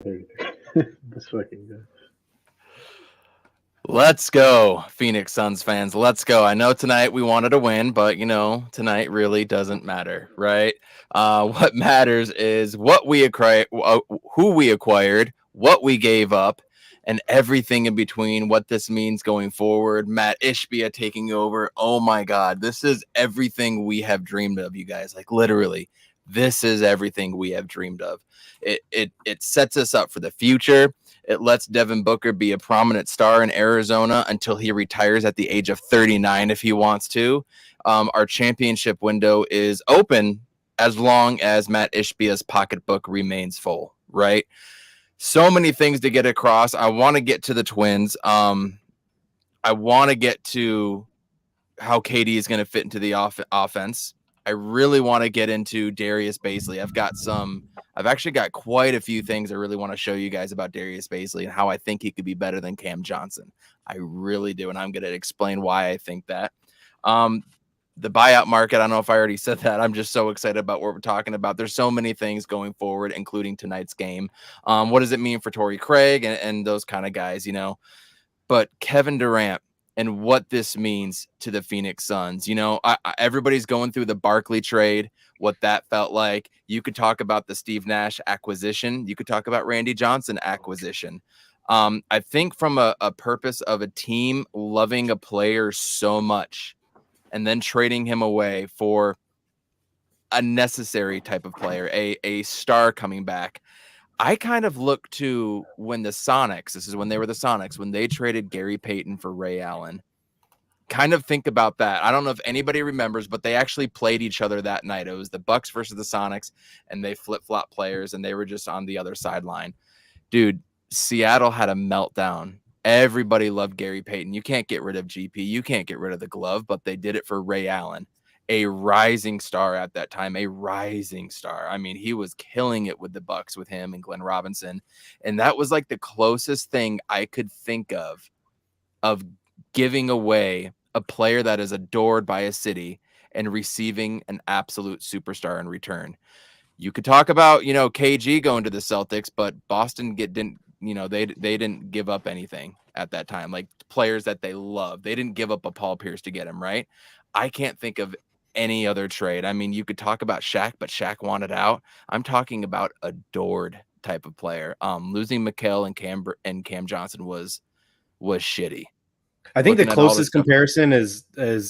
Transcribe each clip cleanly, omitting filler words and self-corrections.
This fucking guy. Let's go, Phoenix Suns fans. Let's go. I know tonight we wanted to win, but tonight really doesn't matter, right? What matters is what we acquired, who we acquired, what we gave up, and everything in between. What this means going forward. Matt Ishbia taking over. Oh my God, this is everything we have dreamed of, you guys. Like literally, this is everything we have dreamed of. It sets us up for the future. It lets Devin Booker be a prominent star in Arizona until he retires at the age of 39 if he wants to. Our championship window is open as long as Matt Ishbia's pocketbook remains full, right? So many things to get across. I want to get to the Twins. I want to get to how KD is going to fit into the offense. I really want to get into Darius Bazley. I've actually got quite a few things I really want to show you guys about Darius Bazley and how I think he could be better than Cam Johnson. I really do. And I'm going to explain why I think that. The buyout market, I don't know if I already said that. I'm just so excited about what we're talking about. There's so many things going forward, including tonight's game. What does it mean for Torrey Craig and those kind of guys, But Kevin Durant, and what this means to the Phoenix Suns. Everybody's going through the Barkley trade, what that felt like. You could talk about the Steve Nash acquisition. You could talk about Randy Johnson acquisition. I think from a purpose of a team loving a player so much and then trading him away for a necessary type of player, a star coming back. I kind of look to when the Sonics, this is when they were the Sonics, when they traded Gary Payton for Ray Allen. Kind of think about that. I don't know if anybody remembers, but they actually played each other that night. It was the Bucks versus the Sonics, and they flip-flop players, and they were just on the other sideline. Dude, Seattle had a meltdown. Everybody loved Gary Payton. You can't get rid of GP. You can't get rid of the glove, but they did it for Ray Allen. A rising star at that time, a rising star. I mean, he was killing it with the Bucks with him and Glenn Robinson. And that was like the closest thing I could think of giving away a player that is adored by a city and receiving an absolute superstar in return. You could talk about, KG going to the Celtics, but Boston didn't give up anything at that time, like players that they love. They didn't give up a Paul Pierce to get him, right? I can't think of any other trade. I mean, you could talk about Shaq, but Shaq wanted out. I'm talking about adored type of player. Losing Mikal and Cam Johnson was shitty. I think the closest comparison is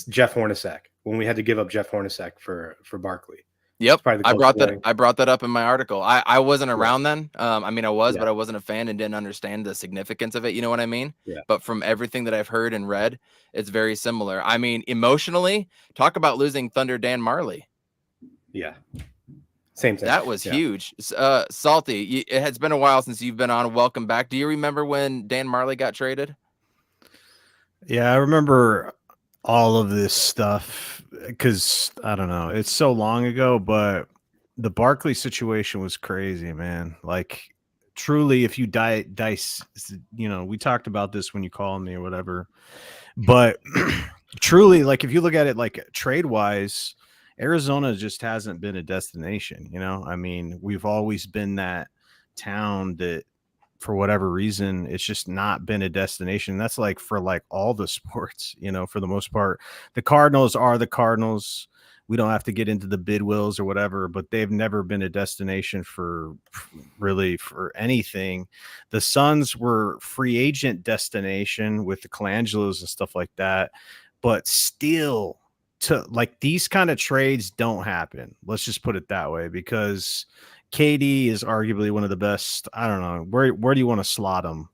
Jeff Hornacek when we had to give up Jeff Hornacek for Barkley. Yep, I brought that up in my article. I wasn't around then. I mean, I was, but I wasn't a fan and didn't understand the significance of it. You know what I mean? Yeah. But from everything that I've heard and read, it's very similar. I mean, emotionally, talk about losing Thunder Dan Marley. Yeah. Same thing. That was huge. Salty, it has been a while since you've been on. Welcome back. Do you remember when Dan Marley got traded? Yeah, I remember all of this stuff because I don't know, it's so long ago, but the Barkley situation was crazy, man. Like truly, if you dice, we talked about this when you called me or whatever, but truly, like if you look at it like trade wise, Arizona just hasn't been a destination. I mean, we've always been that town that for whatever reason, it's just not been a destination. That's like for like all the sports, for the most part. The Cardinals are the Cardinals. We don't have to get into the Bidwills or whatever, but they've never been a destination for anything. The Suns were free agent destination with the Colangelos and stuff like that, but still these kind of trades don't happen. Let's just put it that way, because KD is arguably one of the best. I don't know where do you want to slot him?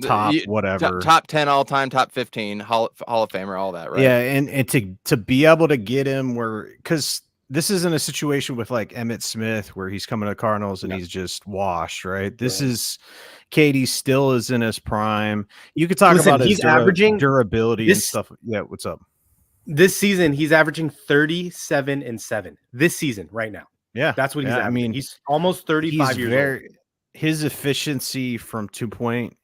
Top whatever, top 10 all time, top 15 Hall of Famer, all that, right? Yeah, and to be able to get him because this isn't a situation with like Emmitt Smith where he's coming to Cardinals and he's just washed, right? This is KD still is in his prime. You could talk about his averaging durability and stuff. Yeah, what's up? This season he's averaging 37-7. This season right now. Yeah, that's what he's averaging. I mean, he's almost 35 years old. his efficiency from 2-point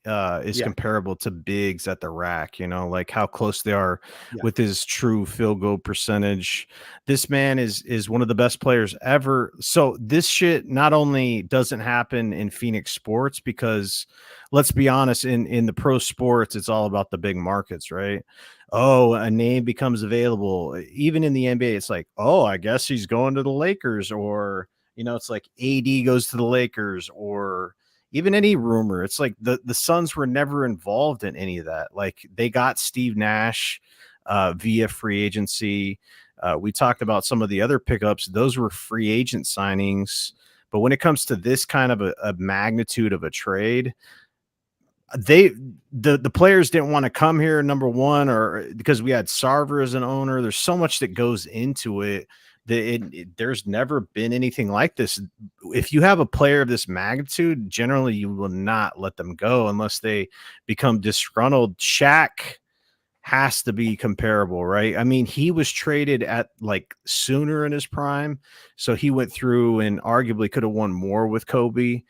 is comparable to bigs at the rack, like how close they are with his true field goal percentage. This man is one of the best players ever. So this shit not only doesn't happen in Phoenix sports, because let's be honest, in the pro sports, it's all about the big markets, right? Oh, a name becomes available. Even in the NBA, it's like, oh, I guess he's going to the Lakers, or it's like AD goes to the Lakers, or even any rumor. It's like the Suns were never involved in any of that. Like they got Steve Nash via free agency. We talked about some of the other pickups. Those were free agent signings. But when it comes to this kind of a magnitude of a trade, the players didn't want to come here, number one, or because we had Sarver as an owner. There's so much that goes into it. There's never been anything like this. If you have a player of this magnitude, generally you will not let them go unless they become disgruntled. Shaq has to be comparable, right? I mean, he was traded at like sooner in his prime, so he went through and arguably could have won more with Kobe.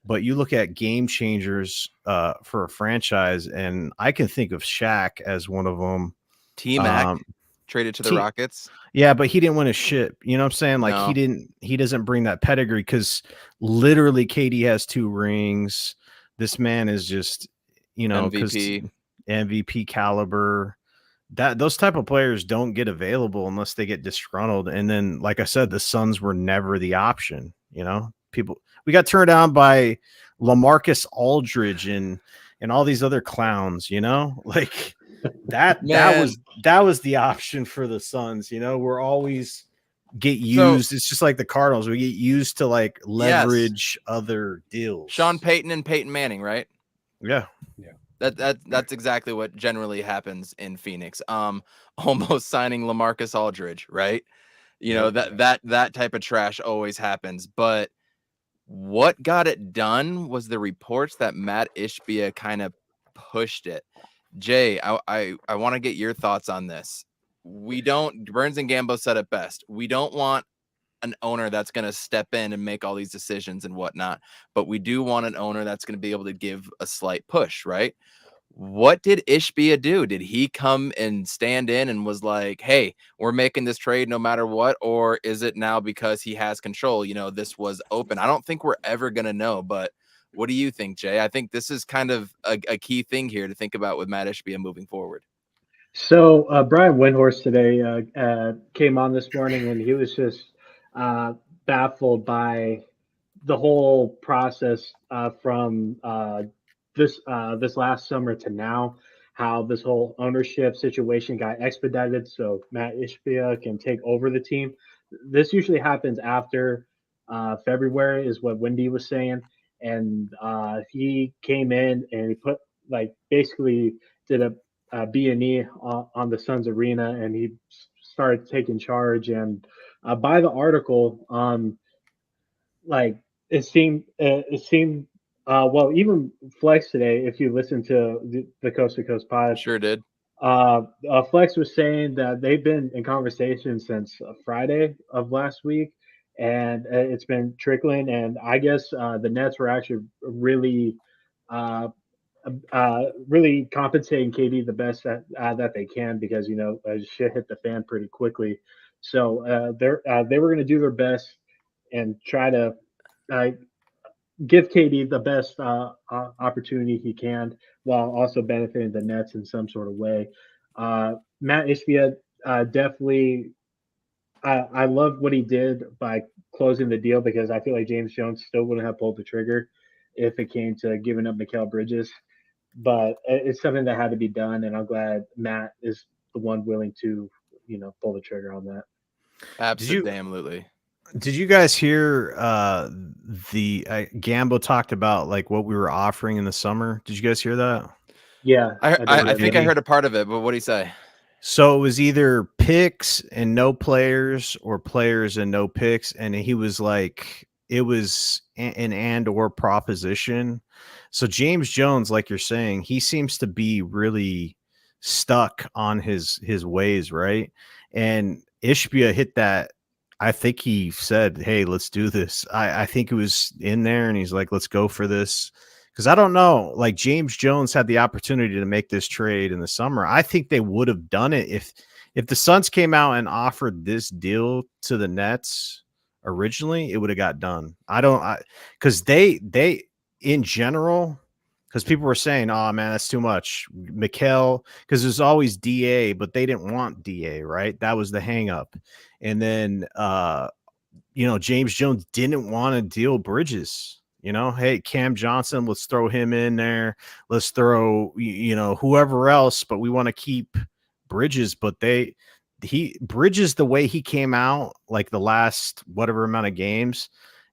But you look at game changers for a franchise, and I can think of Shaq as one of them. T-Mac traded to the Rockets. Yeah, but he didn't win a shit. You know what I'm saying? Like he doesn't bring that pedigree, because literally KD has 2 rings. This man is just, MVP caliber. Those type of players don't get available unless they get disgruntled. And then, like I said, the Suns were never the option. We got turned down by LaMarcus Aldridge and all these other clowns, like that was the option for the Suns. We're always get used. It's just like the Cardinals. We get used to like leverage other deals. Sean Payton and Peyton Manning, right? Yeah. That's exactly what generally happens in Phoenix. Almost signing LaMarcus Aldridge, right? That type of trash always happens. But what got it done was the reports that Matt Ishbia kind of pushed it. Jay, I want to get your thoughts on this. Burns and Gambo said it best. We don't want an owner that's going to step in and make all these decisions and whatnot, but we do want an owner that's going to be able to give a slight push, right? What did Ishbia do? Did he come and stand in and was like, hey, we're making this trade no matter what? Or is it now because he has control? This was open. I don't think we're ever going to know, but what do you think, Jay? I think this is kind of a key thing here to think about with Matt Ishbia moving forward. So Brian Windhorst today came on this morning, and he was just baffled by the whole process from this last summer to now, how this whole ownership situation got expedited so Matt Ishbia can take over the team. This usually happens after February, is what Wendy was saying. And he came in and he put basically did a B&E on the Suns arena, and he started taking charge. And by the article, it seemed well, even Flex today, if you listen to the Coast to Coast pod, sure did. Flex was saying that they've been in conversation since Friday of last week, and it's been trickling. And I guess the Nets were actually really compensating KD the best that they can, because shit hit the fan pretty quickly. So they were going to do their best and try to give KD the best opportunity he can, while also benefiting the Nets in some sort of way. Matt Ishbia definitely, I love what he did by closing the deal, because I feel like James Jones still wouldn't have pulled the trigger if it came to giving up Mikal Bridges. But it's something that had to be done, and I'm glad Matt is the one willing to, pull the trigger on that. Absolutely. Did you guys hear the Gambo talked about like what we were offering in the summer? Did you guys hear that? Yeah, I think I heard a part of it, but what did he say? So it was either picks and no players, or players and no picks, and he was like, it was an and or proposition. So James Jones, like you're saying, he seems to be really stuck on his ways, right? And Ishbia hit that I think he said, "Hey, let's do this." I think it was in there, and he's like, "Let's go for this." Because I don't know, like James Jones had the opportunity to make this trade in the summer. I think they would have done it if the Suns came out and offered this deal to the Nets originally, it would have got done. Because they in general, because people were saying, "Oh man, that's too much." Mikal, because there's always DA, but they didn't want DA, right? That was the hang up. And then James Jones didn't want to deal Bridges. Hey, Cam Johnson, let's throw him in there. Let's throw whoever else, but we want to keep Bridges. But Bridges, the way he came out, like the last whatever amount of games,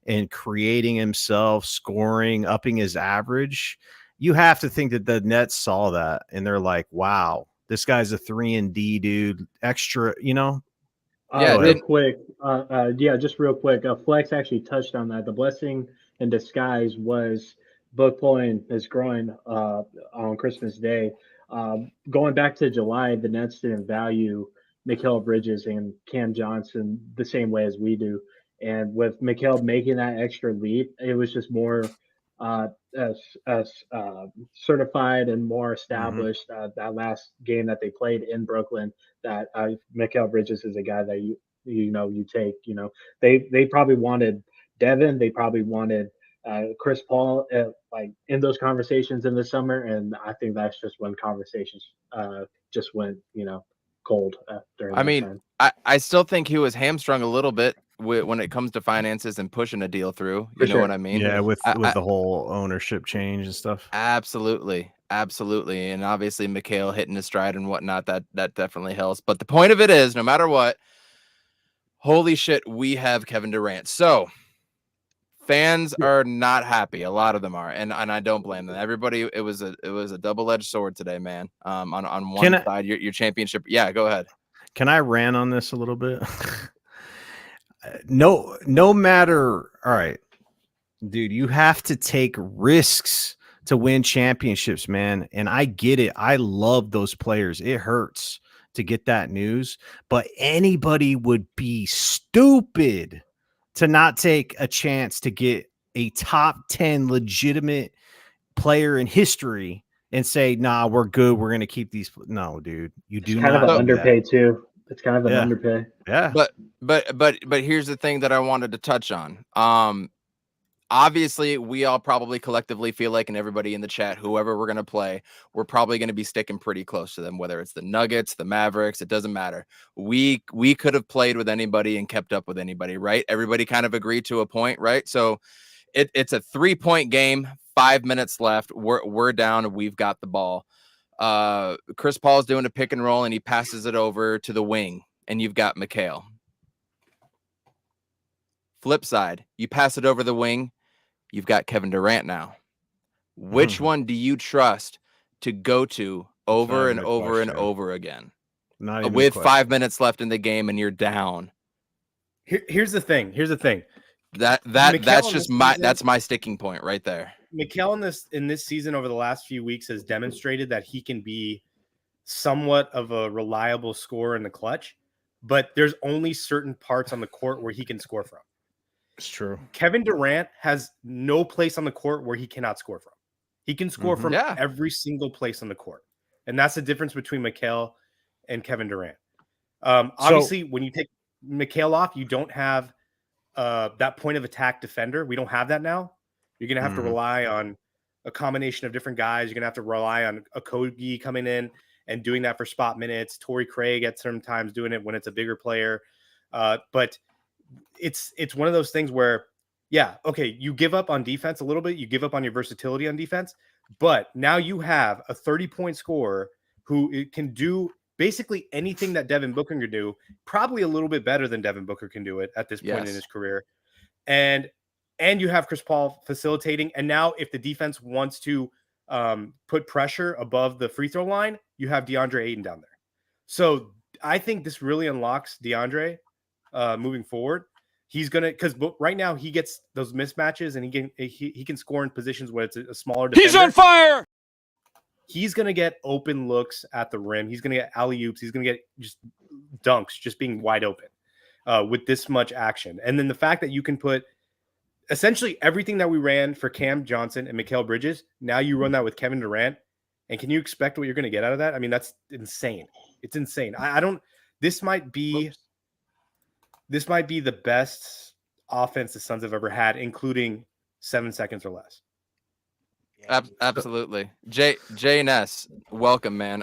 and creating himself, scoring, upping his average, you have to think that the Nets saw that and they're like, wow, this guy's a 3-and-D dude, extra, Yeah, real quick. Just real quick. Flex actually touched on that. The blessing in disguise was Book pulling his groin on Christmas Day. Going back to July, the Nets didn't value Mikal Bridges and Cam Johnson the same way as we do. And with Mikal making that extra leap, it was just more certified and more established that last game that they played in Brooklyn. That Mikal Bridges is a guy that you take. They probably wanted Devin. They probably wanted Chris Paul like in those conversations in the summer, and I think that's just when conversations just went cold during that time. I still think he was hamstrung a little bit when it comes to finances and pushing a deal through. You know what I mean? Yeah, with the whole ownership change and stuff. Absolutely. And obviously Mikal hitting his stride and whatnot, that definitely helps. But the point of it is, no matter what, holy shit, we have Kevin Durant. So fans are not happy. A lot of them are, and I don't blame them. Everybody, it was a double-edged sword today, man. On one side, your championship. Yeah, go ahead. Can I rant on this a little bit? No matter. All right, dude, you have to take risks to win championships, man. And I get it. I love those players. It hurts to get that news, but anybody would be stupid to not take a chance to get a top 10 legitimate player in history and say, nah, we're good. We're going to keep these. No, dude, you do not. Kind of an underpay too. It's kind of an underpay. Yeah. But here's the thing that I wanted to touch on. Obviously, we all probably collectively feel like, and everybody in the chat, whoever we're going to play, we're probably going to be sticking pretty close to them, whether it's the Nuggets, the Mavericks, it doesn't matter. We could have played with anybody and kept up with anybody, right? Everybody kind of agreed to a point, right? So it's a 3-point game, 5 minutes left. We're down and we've got the ball. Chris Paul's doing a pick and roll and he passes it over to the wing and you've got Mikal. Flip side, you pass it over the wing, you've got Kevin Durant now. Which one do you trust to go to over and over and over again? With 5 minutes left in the game and you're down. Here's the thing. That's my sticking point right there. Mikal in this season over the last few weeks has demonstrated that he can be somewhat of a reliable scorer in the clutch, but there's only certain parts on the court where he can score from. It's true. Kevin Durant has no place on the court where he cannot score from. He can score from every single place on the court. And that's the difference between Mikal and Kevin Durant. Obviously, when you take Mikal off, you don't have that point of attack defender. We don't have that now. You're going to have to rely on a combination of different guys. You're going to have to rely on a Kogi coming in and doing that for spot minutes. Torrey Craig at sometimes doing it when it's a bigger player. But it's one of those things where, you give up on defense a little bit. You give up on your versatility on defense. But now you have a 30-point scorer who can do basically anything that Devin Booker can do, probably a little bit better than Devin Booker can do it at this point in his career. And you have Chris Paul facilitating. And now if the defense wants to put pressure above the free throw line, you have DeAndre Ayton down there. So I think this really unlocks DeAndre moving forward. He's going to, because right now he gets those mismatches and he can score in positions where it's a smaller defender. He's on fire. He's going to get open looks at the rim. He's going to get alley-oops. He's going to get just dunks, just being wide open. with this much action. And then the fact that you can put essentially everything that we ran for Cam Johnson and Mikal Bridges, now you run that with Kevin Durant. And can you expect what you're going to get out of that? I mean, that's insane. It's insane. I don't. This might be the best offense the Suns have ever had, including 7 seconds or less. Absolutely. JNS, welcome, man.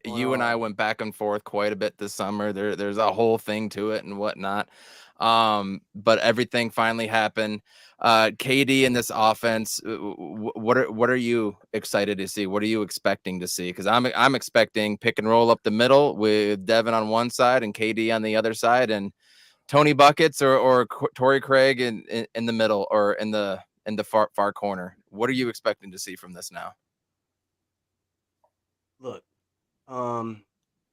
You and I went back and forth quite a bit this summer. There's a whole thing to it and whatnot. But everything finally happened. KD in this offense, what are you excited to see? What are you expecting to see? Because I'm expecting pick and roll up the middle with Devin on one side and KD on the other side, and Tony buckets or Torrey Craig in the middle or in the far corner. What are you expecting to see from this now? Look,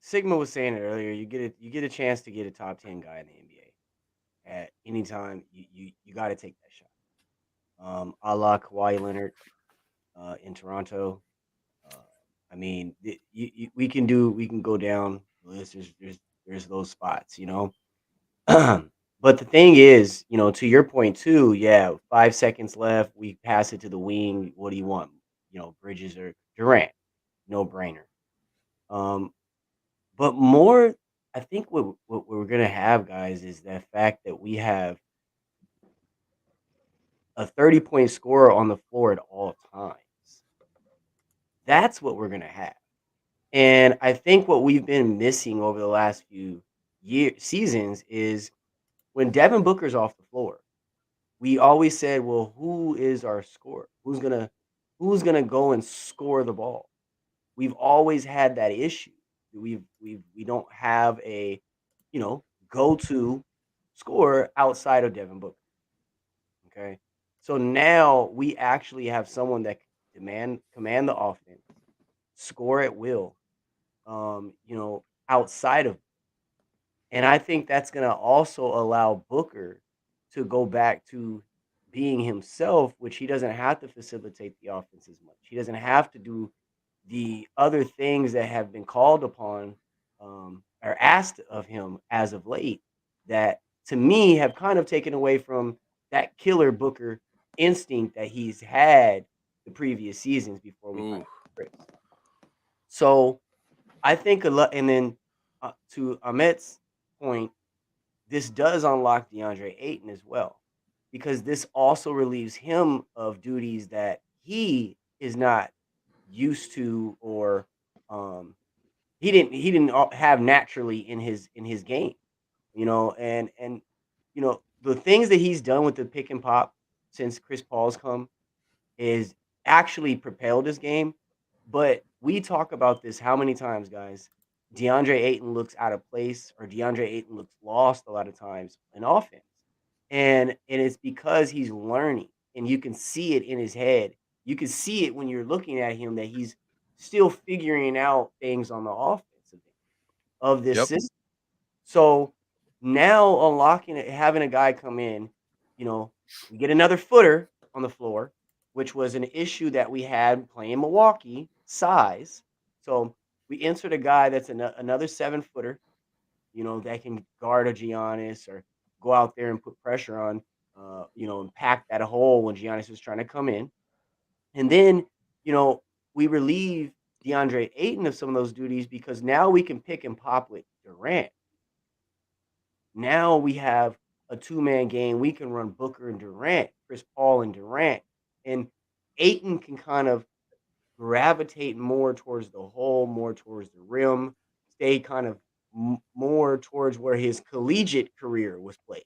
Sigma was saying it earlier. You get a chance to get a top 10 guy in the NBA at any time. You got to take that shot. A la Kawhi Leonard in Toronto. I mean, we can go down the list. There's those spots, you know. But the thing is, you know, to your point too, yeah, 5 seconds left. We pass it to the wing. What do you want? You know, Bridges or Durant, no brainer. But more, I think what we're gonna have, guys, is the fact that we have a 30-point scorer on the floor at all times. That's what we're gonna have. And I think what we've been missing over the last few seasons is when Devin Booker's off the floor, we always said, well, who is our scorer? Who's gonna go and score the ball? We've always had that issue. We don't have a, you know, go-to scorer outside of Devin Booker. Okay. So now we actually have someone that can command the offense, score at will, you know, outside of. And I think that's going to also allow Booker to go back to being himself, which he doesn't have to facilitate the offense as much. He doesn't have to do the other things that have been called upon or asked of him as of late that, to me, have kind of taken away from that killer Booker instinct that he's had the previous seasons before we find Chris. So I think a lot, and then to Amit's point, this does unlock DeAndre Ayton as well, because this also relieves him of duties that he is not used to, or he didn't have naturally in his game, you know, and you know, the things that he's done with the pick and pop since Chris Paul's come is actually propelled his game. But we talk about this how many times, guys? DeAndre Ayton looks out of place, or DeAndre Ayton looks lost a lot of times in offense. And it's because he's learning, and you can see it in his head. You can see it when you're looking at him that he's still figuring out things on the offensive end of this system. So now unlocking it, having a guy come in, you know, we get another footer on the floor, which was an issue that we had playing Milwaukee, size. So we insert a guy that's another 7-footer, you know, that can guard a Giannis or go out there and put pressure on, you know, and pack that hole when Giannis is trying to come in. And then, you know, we relieve DeAndre Ayton of some of those duties because now we can pick and pop with Durant. Now we have a 2-man game. We can run Booker and Durant, Chris Paul and Durant, and Ayton can kind of gravitate more towards the hole, more towards the rim, stay kind of more towards where his collegiate career was played.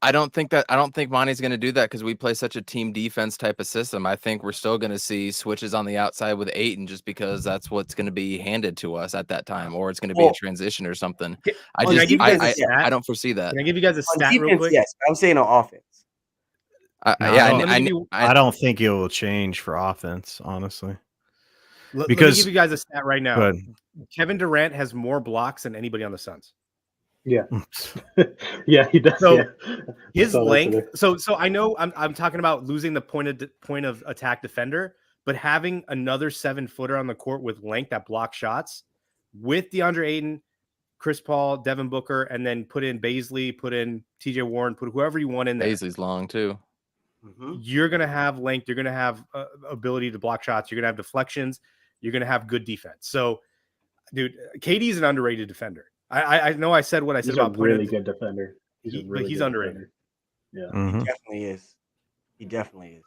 I don't think Monty's going to do that because we play such a team defense type of system. I think we're still going to see switches on the outside with Ayton just because that's what's going to be handed to us at that time, or it's going to be a transition or something. I don't foresee that. Can I give you guys a stat defense, real quick? Yes, I'm saying on offense. I don't think it will change for offense, honestly. Let me give you guys a stat right now. Kevin Durant has more blocks than anybody on the Suns. Yeah, yeah, he does. So yeah. his length. So I know I'm talking about losing the point of attack defender, but having another 7-footer on the court with length that blocks shots with DeAndre Ayton, Chris Paul, Devin Booker, and then put in Bazley, put in TJ Warren, put whoever you want in there. Bazley's long too. You're going to have length. You're going to have ability to block shots. You're going to have deflections. You're going to have good defense. So, dude, KD's an underrated defender. I know I said what I said about a really good defender. He's underrated. Defender. Yeah, he definitely is. He definitely is.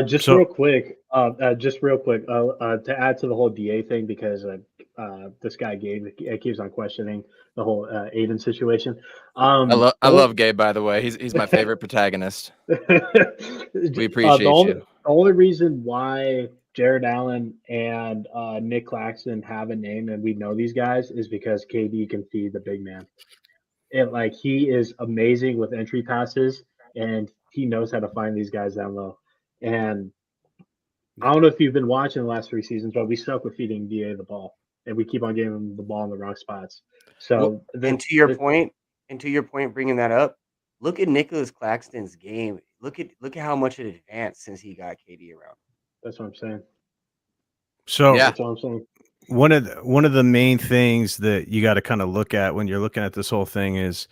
Just real quick, to add to the whole DA thing, because this guy Gabe keeps on questioning the whole Aiden situation. I love Gabe, by the way. He's my favorite protagonist. We appreciate you. The only reason why Jared Allen and Nick Claxton have a name and we know these guys is because KD can feed the big man. And he is amazing with entry passes, and he knows how to find these guys down low. And I don't know if you've been watching the last 3 seasons, but we suck with feeding DA the ball, and we keep on giving him the ball in the wrong spots. So, to your point, bringing that up, look at Nicholas Claxton's game. Look at how much it advanced since he got KD around. That's what I'm saying. So that's what I'm saying. One of the main things that you got to kind of look at when you're looking at this whole thing is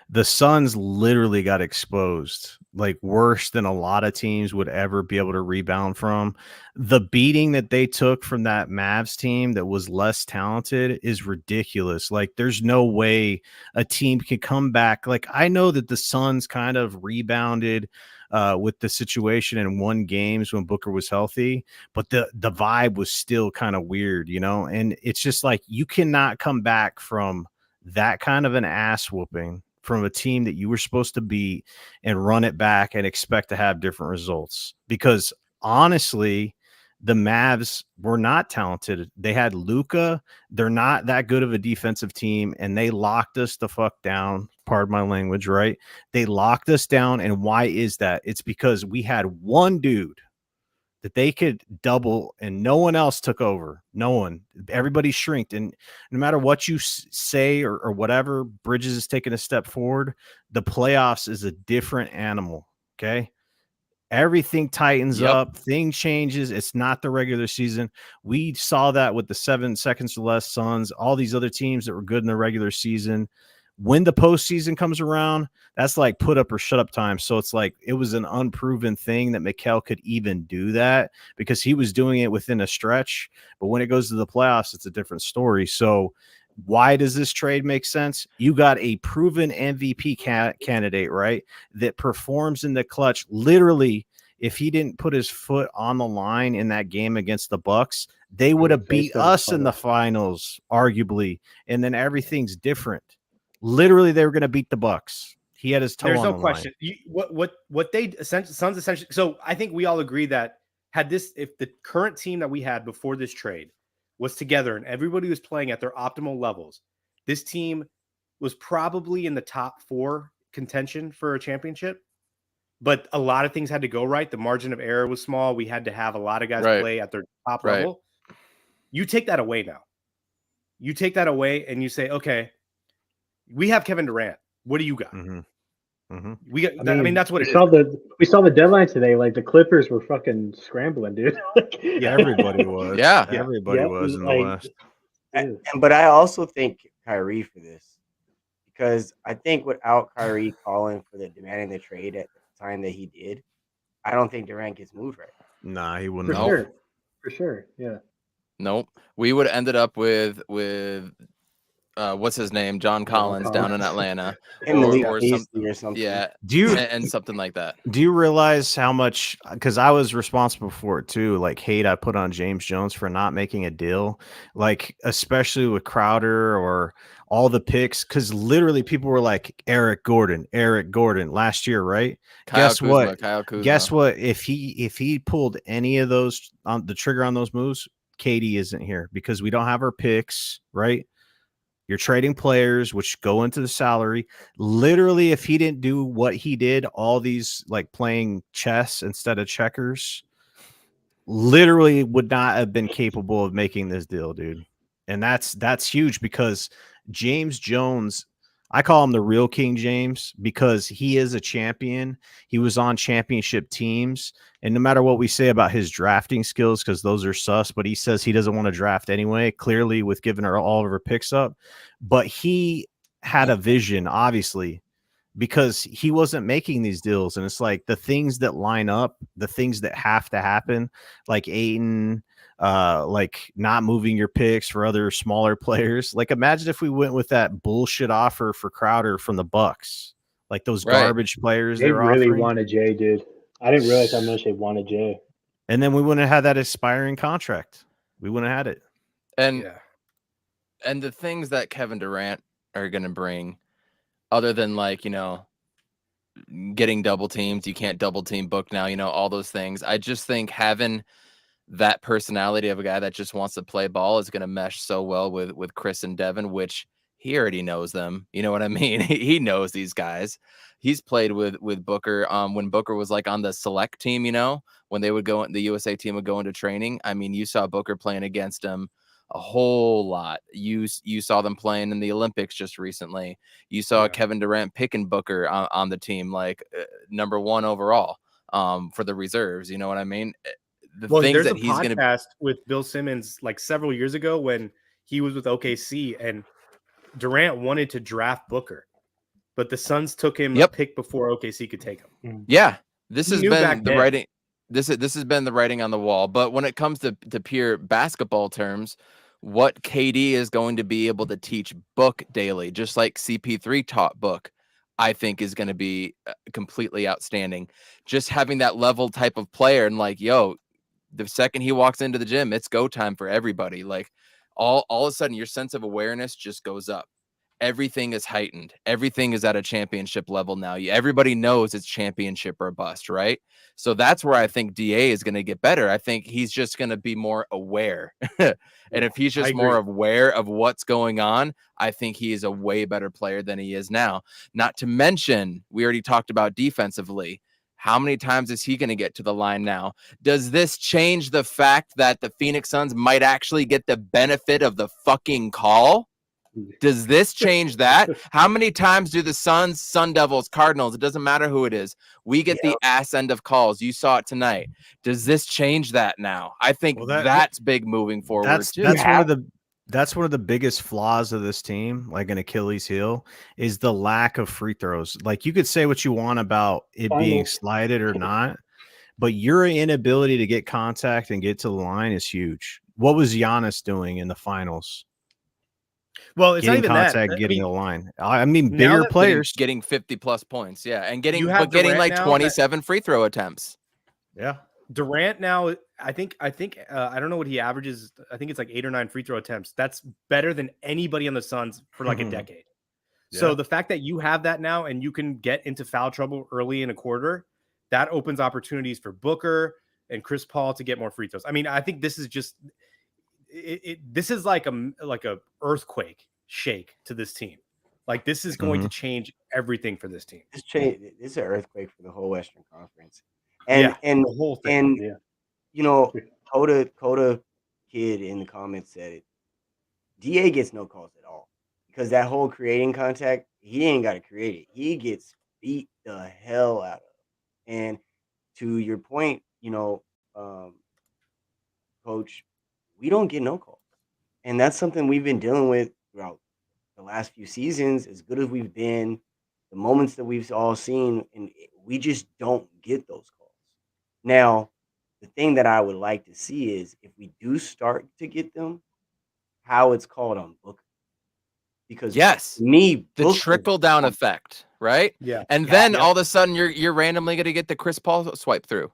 the Suns literally got exposed, like worse than a lot of teams would ever be able to rebound from. The beating that they took from that Mavs team that was less talented is ridiculous. Like, there's no way a team can come back. Like, I know that the Suns kind of rebounded with the situation and won games when Booker was healthy, but the vibe was still kind of weird, and it's just like, you cannot come back from that kind of an ass whooping from a team that you were supposed to beat and run it back and expect to have different results. Because honestly, the Mavs were not talented. They had Luka. They're not that good of a defensive team, and they locked us the fuck down. Pardon my language, right? They locked us down. And why is that? It's because we had one dude that they could double and no one else took over. No one. Everybody shrinked. And no matter what you say or whatever, Bridges is taking a step forward. The playoffs is a different animal, okay? Everything tightens up. Thing changes. It's not the regular season. We saw that with the 7 seconds or less Suns, all these other teams that were good in the regular season. When the postseason comes around, that's like put up or shut up time. So it's like it was an unproven thing that Mikal could even do that because he was doing it within a stretch. But when it goes to the playoffs, it's a different story. So why does this trade make sense? You got a proven MVP candidate, right, that performs in the clutch. Literally, if he didn't put his foot on the line in that game against the Bucks, they would have beat us in the finals, arguably, and then everything's different. Literally, they were going to beat the Bucks. He had his toe on the line. There's no question. What they Suns essentially. So I think we all agree that if the current team that we had before this trade was together and everybody was playing at their optimal levels, this team was probably in the top 4 contention for a championship. But a lot of things had to go right. The margin of error was small. We had to have a lot of guys play at their top level. You take that away now. You take that away and you say, okay, we have Kevin Durant. What do you got? We got. I mean, that's what it is. We saw the deadline today. Like, the Clippers were fucking scrambling, dude. Everybody was. Everybody was in the West. But I also think Kyrie for this, because I think without Kyrie calling for demanding the trade at the time that he did, I don't think Durant gets moved right. Nah, he wouldn't. For sure. Yeah. Nope. We would have ended up with what's his name? John Collins down in Atlanta. or something. Yeah. And something like that. Do you realize how much, because I was responsible for it too, like hate I put on James Jones for not making a deal, like especially with Crowder or all the picks, because literally people were like Eric Gordon last year, right? Kyle Kuzma. Guess what? If he pulled any of those on the trigger on those moves, Katie isn't here because we don't have our picks, right? You're trading players, which go into the salary. Literally, if he didn't do what he did, all these like playing chess instead of checkers, literally would not have been capable of making this deal, dude. And that's huge because James Jones I call him the real King James because he is a champion. He was on championship teams. And no matter what we say about his drafting skills, because those are sus, but he says he doesn't want to draft anyway, clearly with giving her all of her picks up. But he had a vision, obviously, because he wasn't making these deals. And it's like the things that line up, the things that have to happen, like Ayton, like not moving your picks for other smaller players. Like imagine if we went with that bullshit offer for Crowder from the Bucks, like those garbage players they really offering. wanted Jay, dude. I didn't realize how much they wanted Jay. And then we wouldn't have had that expiring contract. We wouldn't have had it. And the things that Kevin Durant are going to bring, other than like, getting double teamed, you can't double team Book now, all those things. I just think having that personality of a guy that just wants to play ball is going to mesh so well with Chris and Devin, which he already knows them. You know what I mean? He knows these guys. He's played with Booker when Booker was like on the select team, when they would go, the USA team would go into training. I mean, you saw Booker playing against him a whole lot. You saw them playing in the Olympics just recently. You saw Kevin Durant picking Booker on the team, like number 1 overall for the reserves. You know what I mean? There's a podcast with Bill Simmons like several years ago when he was with OKC and Durant wanted to draft Booker, but the Suns took him a pick before OKC could take him. Yeah, this has been the writing. This has been the writing on the wall. But when it comes to pure basketball terms, what KD is going to be able to teach Book daily, just like CP3 taught Book, I think is going to be completely outstanding. Just having that level type of player and like, the second he walks into the gym, it's go time for everybody. Like all of a sudden your sense of awareness just goes up. Everything is heightened. Everything is at a championship level now. Everybody knows it's championship or bust, right? So that's where I think DA is going to get better. I think he's just going to be more aware. And if he's just more aware of what's going on, I think he is a way better player than he is now. Not to mention, we already talked about defensively. How many times is he going to get to the line now? Does this change the fact that the Phoenix Suns might actually get the benefit of the fucking call? Does this change that? How many times do the Suns, Sun Devils, Cardinals, it doesn't matter who it is, we get the ass end of calls? You saw it tonight. Does this change that now? I think that's big moving forward. That's one of the biggest flaws of this team, like an Achilles heel, is the lack of free throws. Like you could say what you want about it being slided or not, but your inability to get contact and get to the line is huge. What was Giannis doing in the finals? Well, it's not even contact, that. getting the line. I mean, bigger players getting 50+ points, and getting like 27 free throw attempts. Yeah, Durant now, I think I don't know what he averages. I think it's like 8 or 9 free throw attempts. That's better than anybody on the Suns for like a decade. Yeah. So the fact that you have that now and you can get into foul trouble early in a quarter, that opens opportunities for Booker and Chris Paul to get more free throws. I mean, I think this is just this is like a earthquake shake to this team. Like this is going to change everything for this team. This is an earthquake for the whole Western Conference, and the whole thing. And Coda Kid in the comments said it. DA gets no calls at all because that whole creating contact, he ain't got to create it. He gets beat the hell out of. And to your point, Coach, we don't get no calls. And that's something we've been dealing with throughout the last few seasons, as good as we've been, the moments that we've all seen, and we just don't get those calls. Now, the thing that I would like to see is if we do start to get them, how it's called on Booker. Because the trickle down effect, right? Yeah. And then all of a sudden you're randomly going to get the Chris Paul swipe through.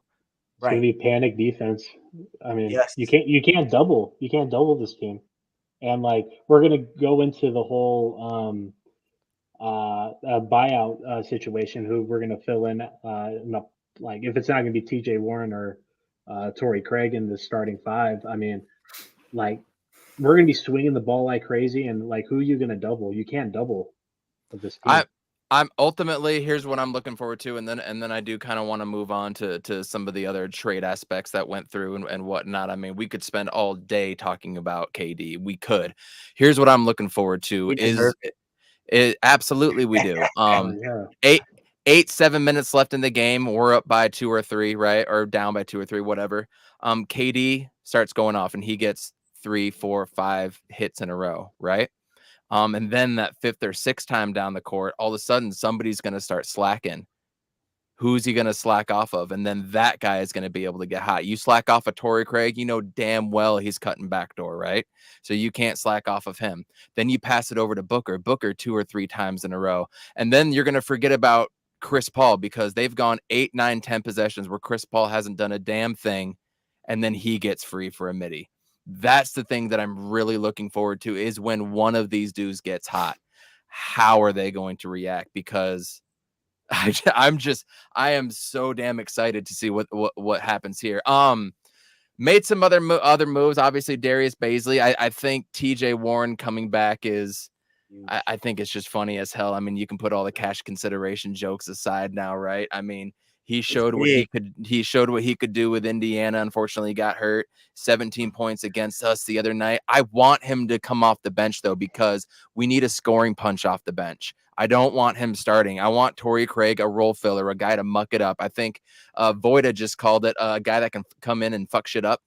It's going to be panic defense. I mean, you can't double this team. And like we're going to go into the whole buyout situation, who we're going to fill in like if it's not going to be TJ Warren or Torrey Craig in the starting 5, I mean, like we're going to be swinging the ball like crazy, and like who are you going to double? You can't double with this team. I'm ultimately, here's what I'm looking forward to, and then I do kind of want to move on to some of the other trade aspects that went through and whatnot. I mean, we could spend all day talking about KD. We could. Here's what I'm looking forward to Absolutely we do. Yeah. 7 minutes left in the game. We're up by 2 or 3, right? Or down by 2 or 3, whatever. KD starts going off and he gets 3, 4, 5 hits in a row, right? And then that 5th or 6th time down the court, all of a sudden somebody's going to start slacking. Who's he going to slack off of? And then that guy is going to be able to get hot. You slack off of Torrey Craig, you know damn well he's cutting backdoor, right? So you can't slack off of him. Then you pass it over to Booker 2 or 3 times in a row. And then you're going to forget about Chris Paul because they've gone 8, 9, 10 possessions where Chris Paul hasn't done a damn thing. And then he gets free for a midi. That's the thing that I'm really looking forward to is when one of these dudes gets hot. How are they going to react? Because I am so damn excited to see what happens here. Made some other moves. Obviously, Darius Bazley. I think TJ Warren coming back is. I think it's just funny as hell. I mean, you can put all the cash consideration jokes aside now, right? I mean, he showed what he could. He showed what he could do with Indiana. Unfortunately, he got hurt. 17 points against us the other night. I want him to come off the bench though because we need a scoring punch off the bench. I don't want him starting. I want Torrey Craig, a role filler, a guy to muck it up. I think Voida just called it a guy that can come in and fuck shit up.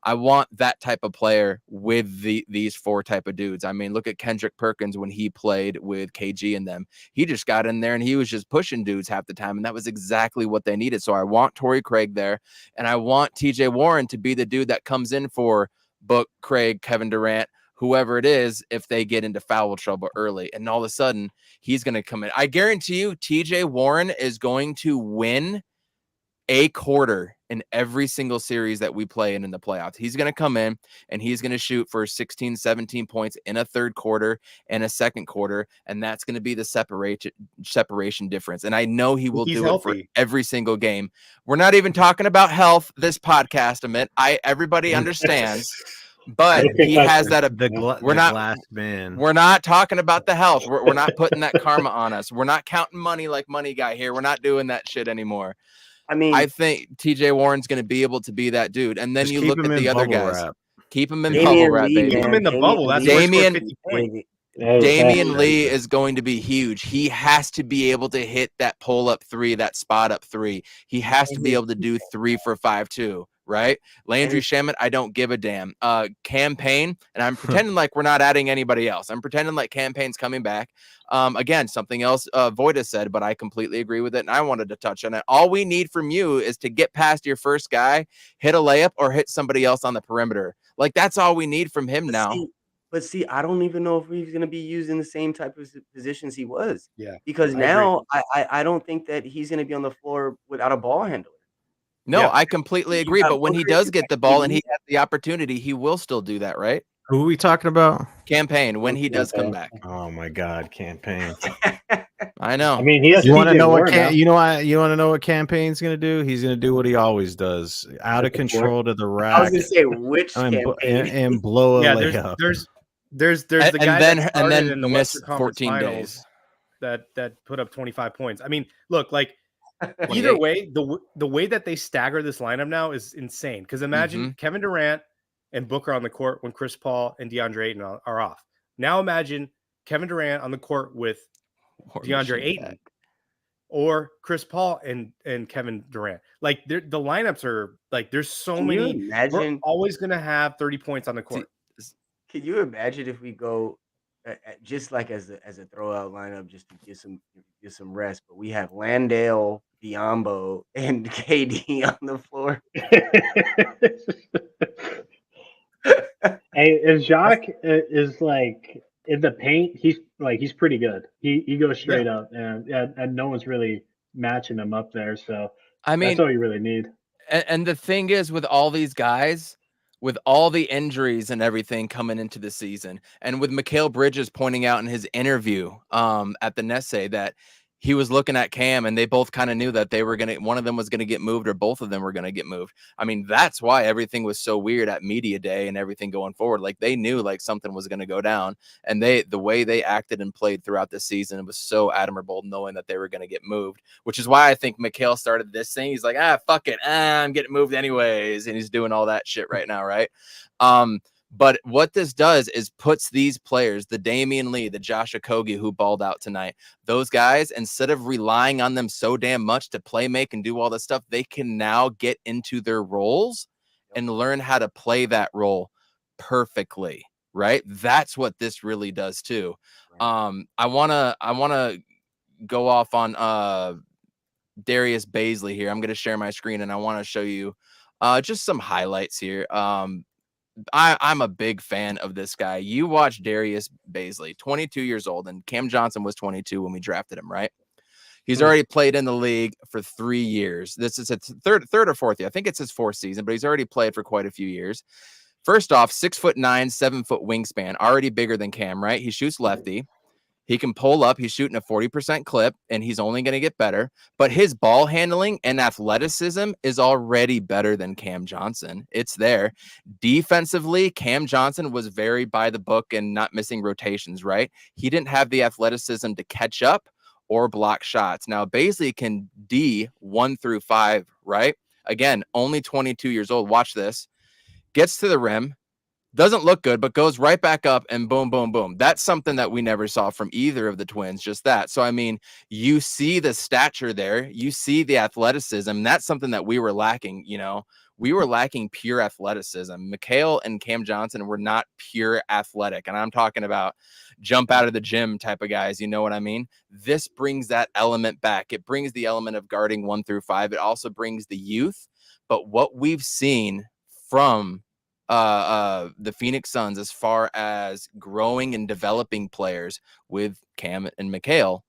I want that type of player with these 4 type of dudes. I mean, look at Kendrick Perkins when he played with KG and them. He just got in there and he was just pushing dudes half the time, and that was exactly what they needed. So I want Torrey Craig there, and I want TJ Warren to be the dude that comes in for Book, Craig, Kevin Durant, whoever it is, if they get into foul trouble early. And all of a sudden, he's going to come in. I guarantee you, TJ Warren is going to win a quarter in every single series that we play in the playoffs. He's going to come in and he's going to shoot for 16, 17 points in a third quarter and a second quarter. And that's going to be the separation difference. And I know he will do it for every single game. We're not even talking about health this podcast, Amit. Everybody understands. But he has that. Glass man. We're not talking about the health. We're not putting that karma on us. We're not counting money like Money Guy here. We're not doing that shit anymore. I mean, I think TJ Warren's going to be able to be that dude. And then you look at the other guys. Wrap. Keep him in bubble wrap, baby. Keep him in the bubble. That's Damian Lee is going to be huge. He has to be able to hit that pull up 3, that spot up 3. He has to be able to do 3 for 5 too. Right? Landry Shamet, I don't give a damn. Campaign, and I'm pretending like we're not adding anybody else. I'm pretending like Campaign's coming back. Again, something else Voida said, but I completely agree with it, and I wanted to touch on it. All we need from you is to get past your first guy, hit a layup, or hit somebody else on the perimeter. Like, that's all we need from him now. But I don't even know if he's going to be used in the same type of positions he was. Yeah. Because now I don't think that he's going to be on the floor without a ball handler. No, I completely agree. But when he does get the ball and he has the opportunity, he will still do that, right? Who are we talking about? Campaign, when he does come back. Oh my God, Campaign. I know. I mean, he has. You want to know what? You want to know what Campaign's going to do? He's going to do what he always does: out of control to the rack. I was going to say which and blow a layup. There's the guy and then in the miss Western Conference 14 Finals days that put up 25 points. I mean, look, like either way, the way that they stagger this lineup now is insane. Because imagine Kevin Durant and Booker on the court when Chris Paul and DeAndre Ayton are off. Now imagine Kevin Durant on the court with DeAndre Ayton or Chris Paul and Kevin Durant. Like the lineups are like there's so many. We're always gonna have 30 points on the court. Can you imagine if we go just like as a throwout lineup just to get some rest, but we have Landale, Biyombo, and KD on the floor? Hey, if Jacques is like in the paint, he's pretty good. He goes straight up, and no one's really matching him up there. So I mean, that's all you really need. And the thing is, with all these guys, with all the injuries and everything coming into the season, and with Mikal Bridges pointing out in his interview at the Nesse that he was looking at Cam and they both kind of knew that one of them was going to get moved or both of them were going to get moved. I mean, that's why everything was so weird at media day and everything going forward. Like they knew like something was going to go down, and the way they acted and played throughout the season was so admirable, knowing that they were going to get moved, which is why I think Mikal started this thing. He's like, fuck it. I'm getting moved anyways. And he's doing all that shit right now. Right. But what this does is puts these players, the Damian Lee, the Josh Okogie who balled out tonight, those guys, instead of relying on them so damn much to play, make, and do all this stuff, they can now get into their roles and learn how to play that role perfectly, right? That's what this really does too. I wanna go off on Darius Bazley here. I'm gonna share my screen and I want to show you just some highlights here. I'm a big fan of this guy. You watch Darius Bazley, 22 years old, and Cam Johnson was 22 when we drafted him, right? He's already played in the league for 3 years. This is a third or fourth year. I think it's his fourth season, but he's already played for quite a few years. First off, 6'9", 7-foot wingspan, already bigger than Cam, right? He shoots lefty. He can pull up. He's shooting a 40% clip, and he's only going to get better. But his ball handling and athleticism is already better than Cam Johnson. It's there. Defensively, Cam Johnson was very by the book and not missing rotations, right? He didn't have the athleticism to catch up or block shots. Now, Bazley can D 1 through 5, right? Again, only 22 years old. Watch this. Gets to the rim. Doesn't look good, but goes right back up and boom, boom, boom. That's something that we never saw from either of the twins, just that. So, I mean, you see the stature there. You see the athleticism. That's something that we were lacking, you know. We were lacking pure athleticism. Mikhail and Cam Johnson were not pure athletic. And I'm talking about jump out of the gym type of guys. You know what I mean? This brings that element back. It brings the element of guarding 1 through 5. It also brings the youth. But what we've seen from the Phoenix Suns as far as growing and developing players with Cam and Mikhail,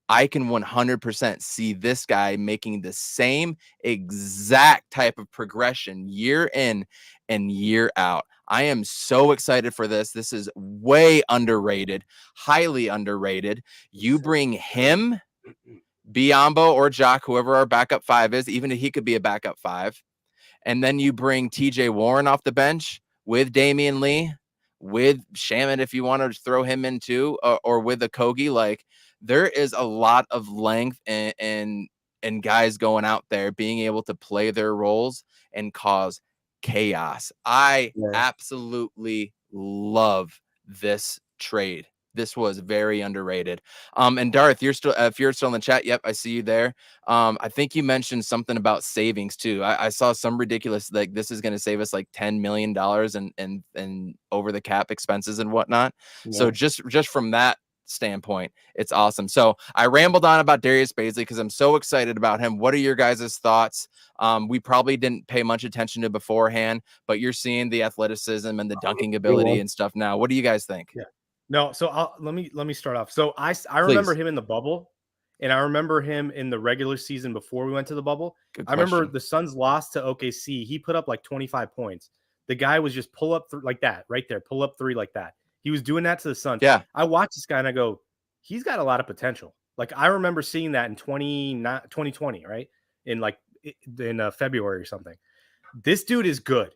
I can 100% see this guy making the same exact type of progression year in and year out. I am so excited for this. This is way underrated, highly underrated. You bring him, Biyombo or Jock, whoever our backup 5 is, even if he could be a backup 5. And then you bring TJ Warren off the bench with Damian Lee, with Shaman, if you want to throw him in too, or with Okogie. Like, there is a lot of length and guys going out there being able to play their roles and cause chaos. I absolutely love this trade. This was very underrated. And Darth, if you're still in the chat, yep, I see you there. I think you mentioned something about savings too. I saw some ridiculous, like this is going to save us like $10 million and over the cap expenses and whatnot. Yeah. So just from that standpoint, it's awesome. So I rambled on about Darius Bazley because I'm so excited about him. What are your guys' thoughts? We probably didn't pay much attention to beforehand, but you're seeing the athleticism and the dunking ability and stuff now. What do you guys think? Yeah. No, so let me start off. So I remember him in the bubble, and I remember him in the regular season before we went to the bubble. I remember the Suns lost to OKC. He put up like 25 points. The guy was just pull up like that, right there, pull up 3 like that. He was doing that to the Suns. Yeah. I watched this guy and I go, he's got a lot of potential. Like I remember seeing that in 2020, right? In February or something. This dude is good.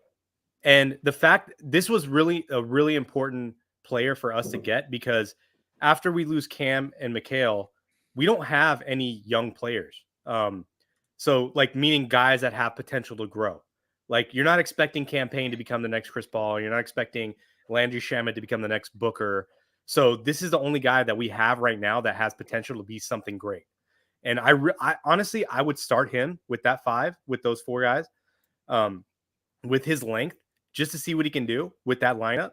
And the fact this was really a really important player for us to get, because after we lose Cam and Mikhail, we don't have any young players. So like meaning guys that have potential to grow. Like you're not expecting Campaign to become the next Chris Paul. You're not expecting Landry Shamet to become the next Booker. So this is the only guy that we have right now that has potential to be something great. And I honestly, I would start him with that 5, with those 4 guys, with his length, just to see what he can do with that lineup.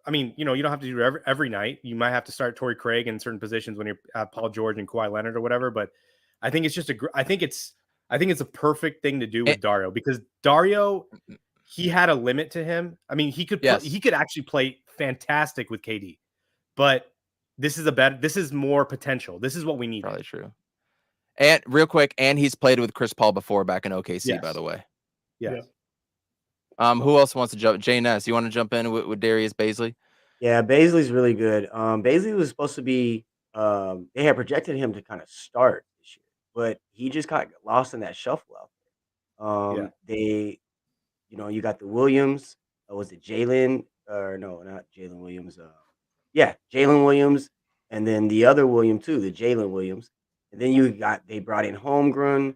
I mean, you don't have to do it every night. You might have to start Torrey Craig in certain positions when you have Paul George and Kawhi Leonard or whatever. But I think it's just I think it's a perfect thing to do with Dario, because Dario, he had a limit to him. I mean, he could actually play fantastic with KD, but this is more potential. This is what we need. Probably true. And real quick, and he's played with Chris Paul before back in OKC, by the way. Yeah. Who else wants to jump? Jay Ness, you want to jump in with Darius Bazley? Yeah, Bazley's really good. Bazley was supposed to be. They had projected him to kind of start this year, but he just got lost in that shuffle out there. They, you got the Williams. Was it Jalen? Or no, not Jalen Williams. Jalen Williams, and then the other William too, the Jalen Williams. And then they brought in Holmgren.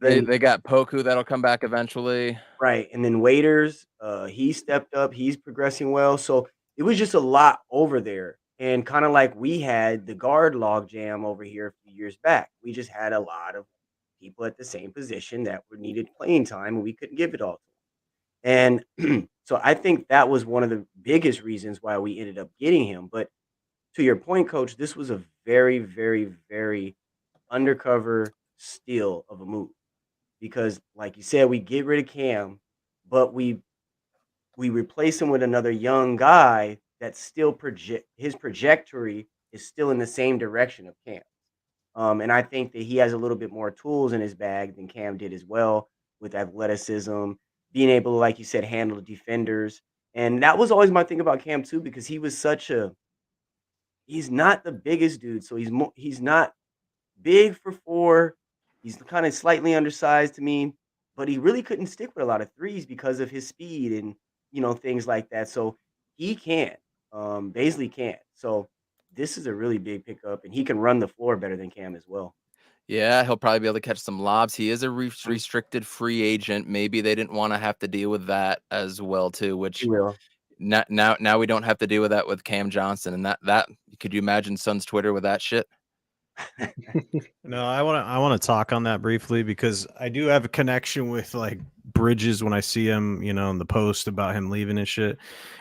They got Poku that'll come back eventually. Right. And then Waiters, he stepped up. He's progressing well. So it was just a lot over there. And kind of like we had the guard log jam over here a few years back. We just had a lot of people at the same position that were needed playing time, and we couldn't give it all to them. And so I think that was one of the biggest reasons why we ended up getting him. But to your point, Coach, this was a very, very, very undercover steal of a move. Because, like you said, we get rid of Cam, but we replace him with another young guy that still his trajectory is still in the same direction of Cam. And I think that he has a little bit more tools in his bag than Cam did as well, with athleticism, being able to, like you said, handle defenders. And that was always my thing about Cam too, because he was he's not the biggest dude, so he's not big for 4. He's kind of slightly undersized to me, but he really couldn't stick with a lot of threes because of his speed and, things like that. So he can. Bazley can't. So this is a really big pickup, and he can run the floor better than Cam as well. Yeah, he'll probably be able to catch some lobs. He is a restricted free agent. Maybe they didn't want to have to deal with that as well too, which now we don't have to deal with that with Cam Johnson. And that could you imagine Suns Twitter with that shit? No, I want to talk on that briefly because I do have a connection with like Bridges when I see him, in the post about him leaving and shit.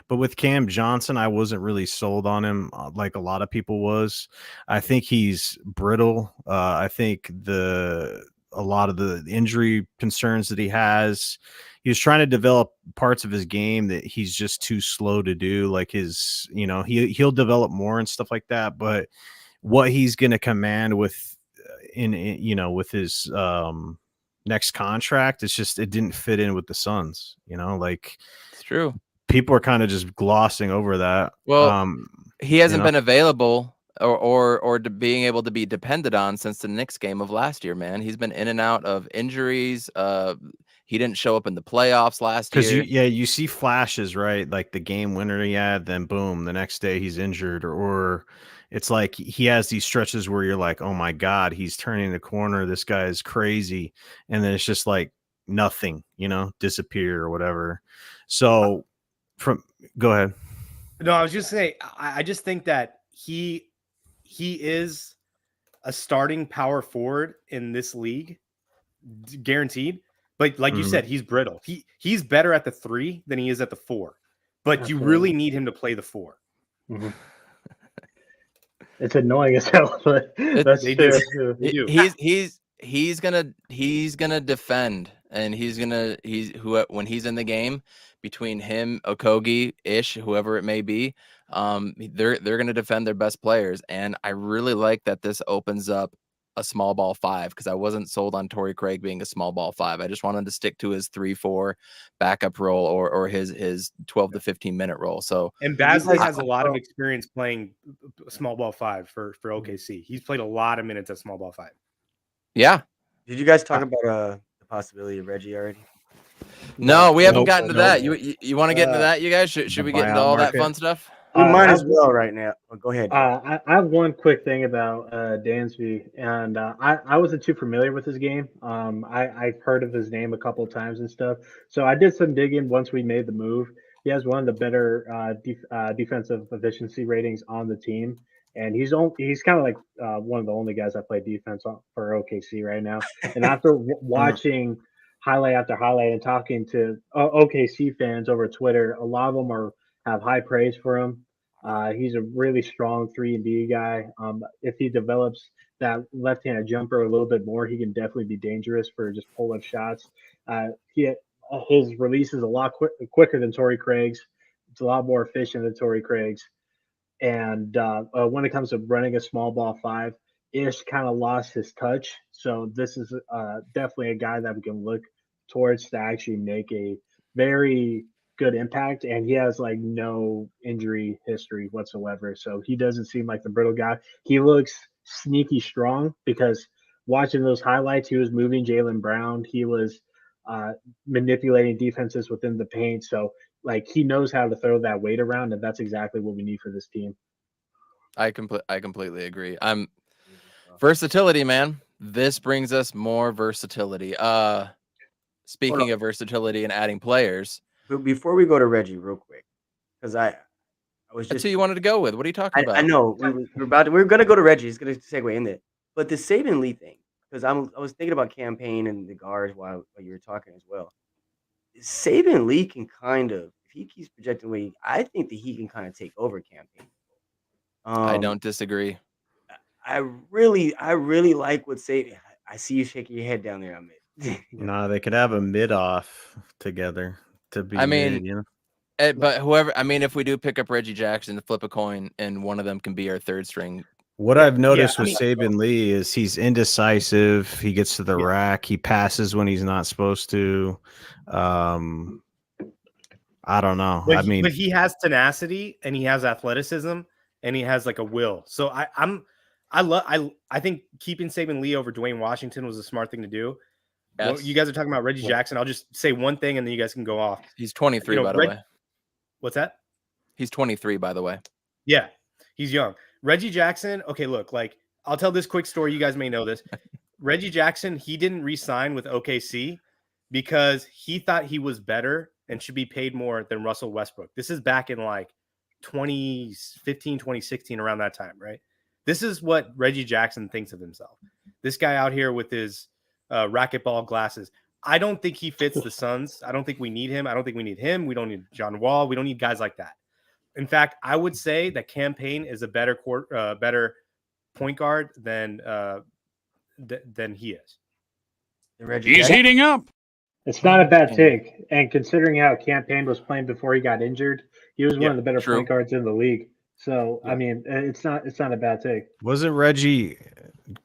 But with Cam Johnson, I wasn't really sold on him like a lot of people was. I think he's brittle. I think a lot of the injury concerns that he was trying to develop parts of his game that he's just too slow to do. Like his, he'll develop more and stuff like that, but what he's going to command with with his next contract, it didn't fit in with the Suns, like it's true. People are kind of just glossing over that. Well, he hasn't been available or being able to be depended on since the Knicks game of last year, man. He's been in and out of injuries. He didn't show up in the playoffs last year. Because you see flashes, right? Like the game winner he had, then boom, the next day he's injured, or it's like he has these stretches where you're like, oh my God, he's turning the corner. This guy is crazy. And then it's just like nothing, disappear or whatever. So go ahead. No, I was just saying, I just think that he is a starting power forward in this league, guaranteed. But like you said, he's brittle. He's better at the 3 than he is at the 4. But you really need him to play the 4. Mm-hmm. It's annoying as hell, but that's true. He's gonna defend, and when he's in the game, between him, Okogie, Ish, whoever it may be, they're gonna defend their best players, and I really like that this opens up a small ball 5 because I wasn't sold on Torrey Craig being a small ball 5. I just wanted to stick to his 3-4 backup role or his 12 to 15 minute role. So and Bazley has a lot of experience playing small ball 5 for OKC. He's played a lot of minutes at small ball 5. Yeah. Did you guys talk about the possibility of Reggie already? No, we haven't gotten to that. You want to get into that, you guys? Should we get into all that fun stuff? We might as well right now. Go ahead. I have one quick thing about Dansby, and I wasn't too familiar with his game. I've heard of his name a couple of times and stuff. So I did some digging once we made the move. He has one of the better defensive efficiency ratings on the team, and he's kind of like one of the only guys that play defense for OKC right now. And after watching highlight after highlight and talking to OKC fans over Twitter, a lot of them have high praise for him. He's a really strong 3-and-D guy. If he develops that left-handed jumper a little bit more, he can definitely be dangerous for just pull-up shots. His release is a lot quicker than Torrey Craig's. It's a lot more efficient than Torrey Craig's. And when it comes to running a small ball 5, Ish kind of lost his touch. So this is definitely a guy that we can look towards to actually make a very good impact, and he has like no injury history whatsoever, so he doesn't seem like the brittle guy. He looks sneaky strong because watching those highlights, he was moving Jaylen Brown, he was manipulating defenses within the paint, so like he knows how to throw that weight around, and that's exactly what we need for this team. I completely agree. Versatility, man. this brings us more versatility. Speaking of versatility and adding players. But before we go to Reggie, real quick, because I was That's just who you wanted to go with. What are you talking about? I know we're gonna go to Reggie. It's gonna segue in there, but the Saban Lee thing, because I was thinking about campaign and the guards while you were talking as well. Saban Lee can kind of, if he keeps projecting away, I think that he can kind of take over campaign. I don't disagree. I really like what Saban. I see you shaking your head down there, Amit. No, they could have a mid off together to be. I mean, mid, you know? but whoever, I mean, if we do pick up Reggie Jackson to flip a coin, and one of them can be our third string. What I've noticed with Saban Lee is he's indecisive. He gets to the rack. He passes when he's not supposed to. I don't know. But he has tenacity and he has athleticism and he has like a will. So I think keeping Saban Lee over Dwayne Washington was a smart thing to do. Yes. Well, you guys are talking about Reggie Jackson. I'll just say one thing and then you guys can go off. He's 23, by the way. What's that? He's 23, by the way. Yeah, he's young. Reggie Jackson, okay, look, like I'll tell this quick story. You guys may know this. Reggie Jackson, he didn't re-sign with OKC because he thought he was better and should be paid more than Russell Westbrook. This is back in like 2015, 2016, around that time, right? This is what Reggie Jackson thinks of himself. This guy out here with his racquetball glasses. I don't think he fits the Suns. I don't think we need him. I don't think we need him. We don't need John Wall. We don't need guys like that. In fact, I would say that Campaign is a better point guard than he is. He's heating up. It's not a bad take, and considering how Campaign was playing before he got injured, he was one of the better point guards in the league. So I mean, it's not a bad take. Wasn't Reggie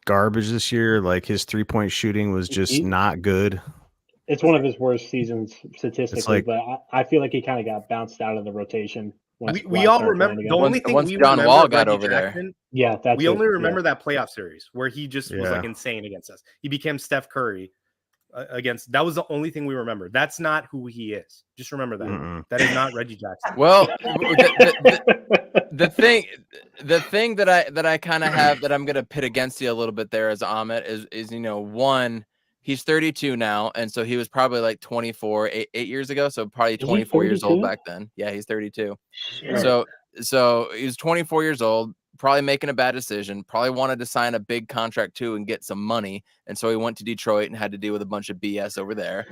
garbage this year? Like his 3-point shooting was just not good. It's one of his worst seasons statistically, but I feel like he kind of got bounced out of the rotation. We all remember the only thing once we John remember Wall got Reggie over Jackson, there. Yeah, that's we only remember that playoff series where he just was like Yeah. insane against us. He became Steph Curry against. That was the only thing we remember. That's not who he is. Just remember that. Mm-mm. That is not Reggie Jackson. Well, the thing that I kind of have that I'm gonna pit against you a little bit there as Amit is one. He's 32 now, and so he was probably like 24 eight years ago, so probably 24 years old back then. Yeah, he's 32. Shit. So he was 24 years old, probably making a bad decision, probably wanted to sign a big contract too and get some money, and so he went to Detroit and had to deal with a bunch of BS over there.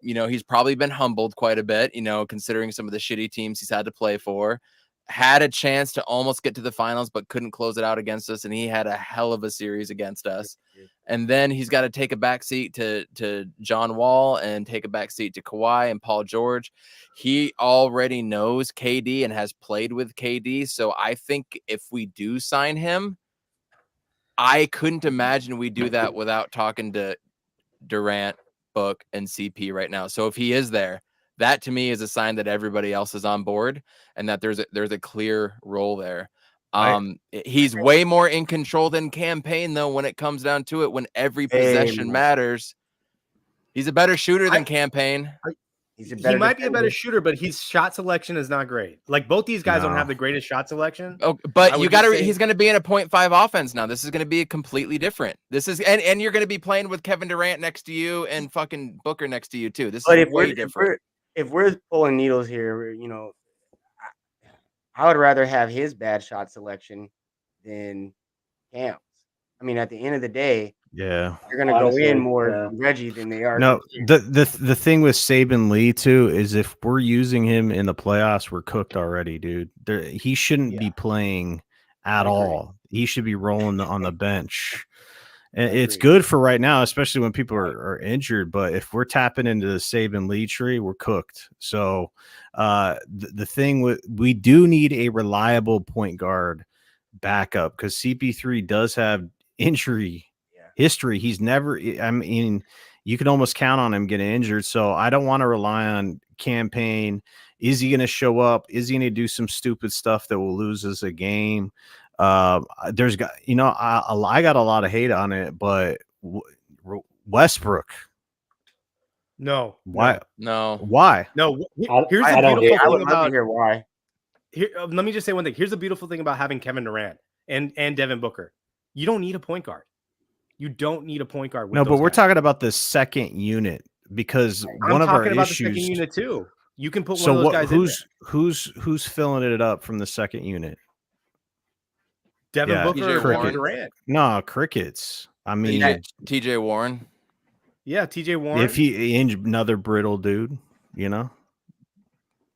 He's probably been humbled quite a bit, considering some of the shitty teams he's had to play for. Had a chance to almost get to the finals, but couldn't close it out against us, and he had a hell of a series against us. And then he's got to take a back seat to John Wall and take a back seat to Kawhi and Paul George. He already knows KD and has played with KD, so I think if we do sign him, I couldn't imagine we do that without talking to Durant, Book, and CP right now. So if he is there, that to me is a sign that everybody else is on board and that there's a clear role there. He's way more in control than Campaign, though, when it comes down to it, when every possession matters. He's a better shooter than Campaign. He might be a better shooter, but his shot selection is not great. Like both these guys don't have the greatest shot selection. Oh, but he's going to be in a 0.5 offense now. This is going to be completely different. This is, and you're going to be playing with Kevin Durant next to you and fucking Booker next to you too. This is way different. If we're pulling needles here, I would rather have his bad shot selection than Cam's. I mean, at the end of the day, yeah, you're going to go in more Reggie than they are. No, the thing with Saban Lee too is if we're using him in the playoffs, we're cooked already, dude. He shouldn't be playing at all. He should be rolling on the bench. And it's good for right now, especially when people are injured. But if we're tapping into the Saban Lee tree, we're cooked. So the thing we do need a reliable point guard backup because CP3 does have injury history. He's never, I mean, you can almost count on him getting injured. So I don't want to rely on Campaign. Is he going to show up? Is he going to do some stupid stuff that will lose us a game? There's got, I got a lot of hate on it, but Westbrook. No. Why? No. Why? No. Here's the beautiful thing about hear why. Here, let me just say one thing. Here's the beautiful thing about having Kevin Durant and Devin Booker. You don't need a point guard. You don't need a point guard. With No, but those we're guys. talking about the second unit because one of our talking about issues. the second unit too. You can put So one of those guys in there. who's filling it up from the second unit? Devin Booker or Warren. Kevin Durant. No, crickets. I mean, TJ Warren. Yeah, TJ Warren. If he another brittle dude, you know.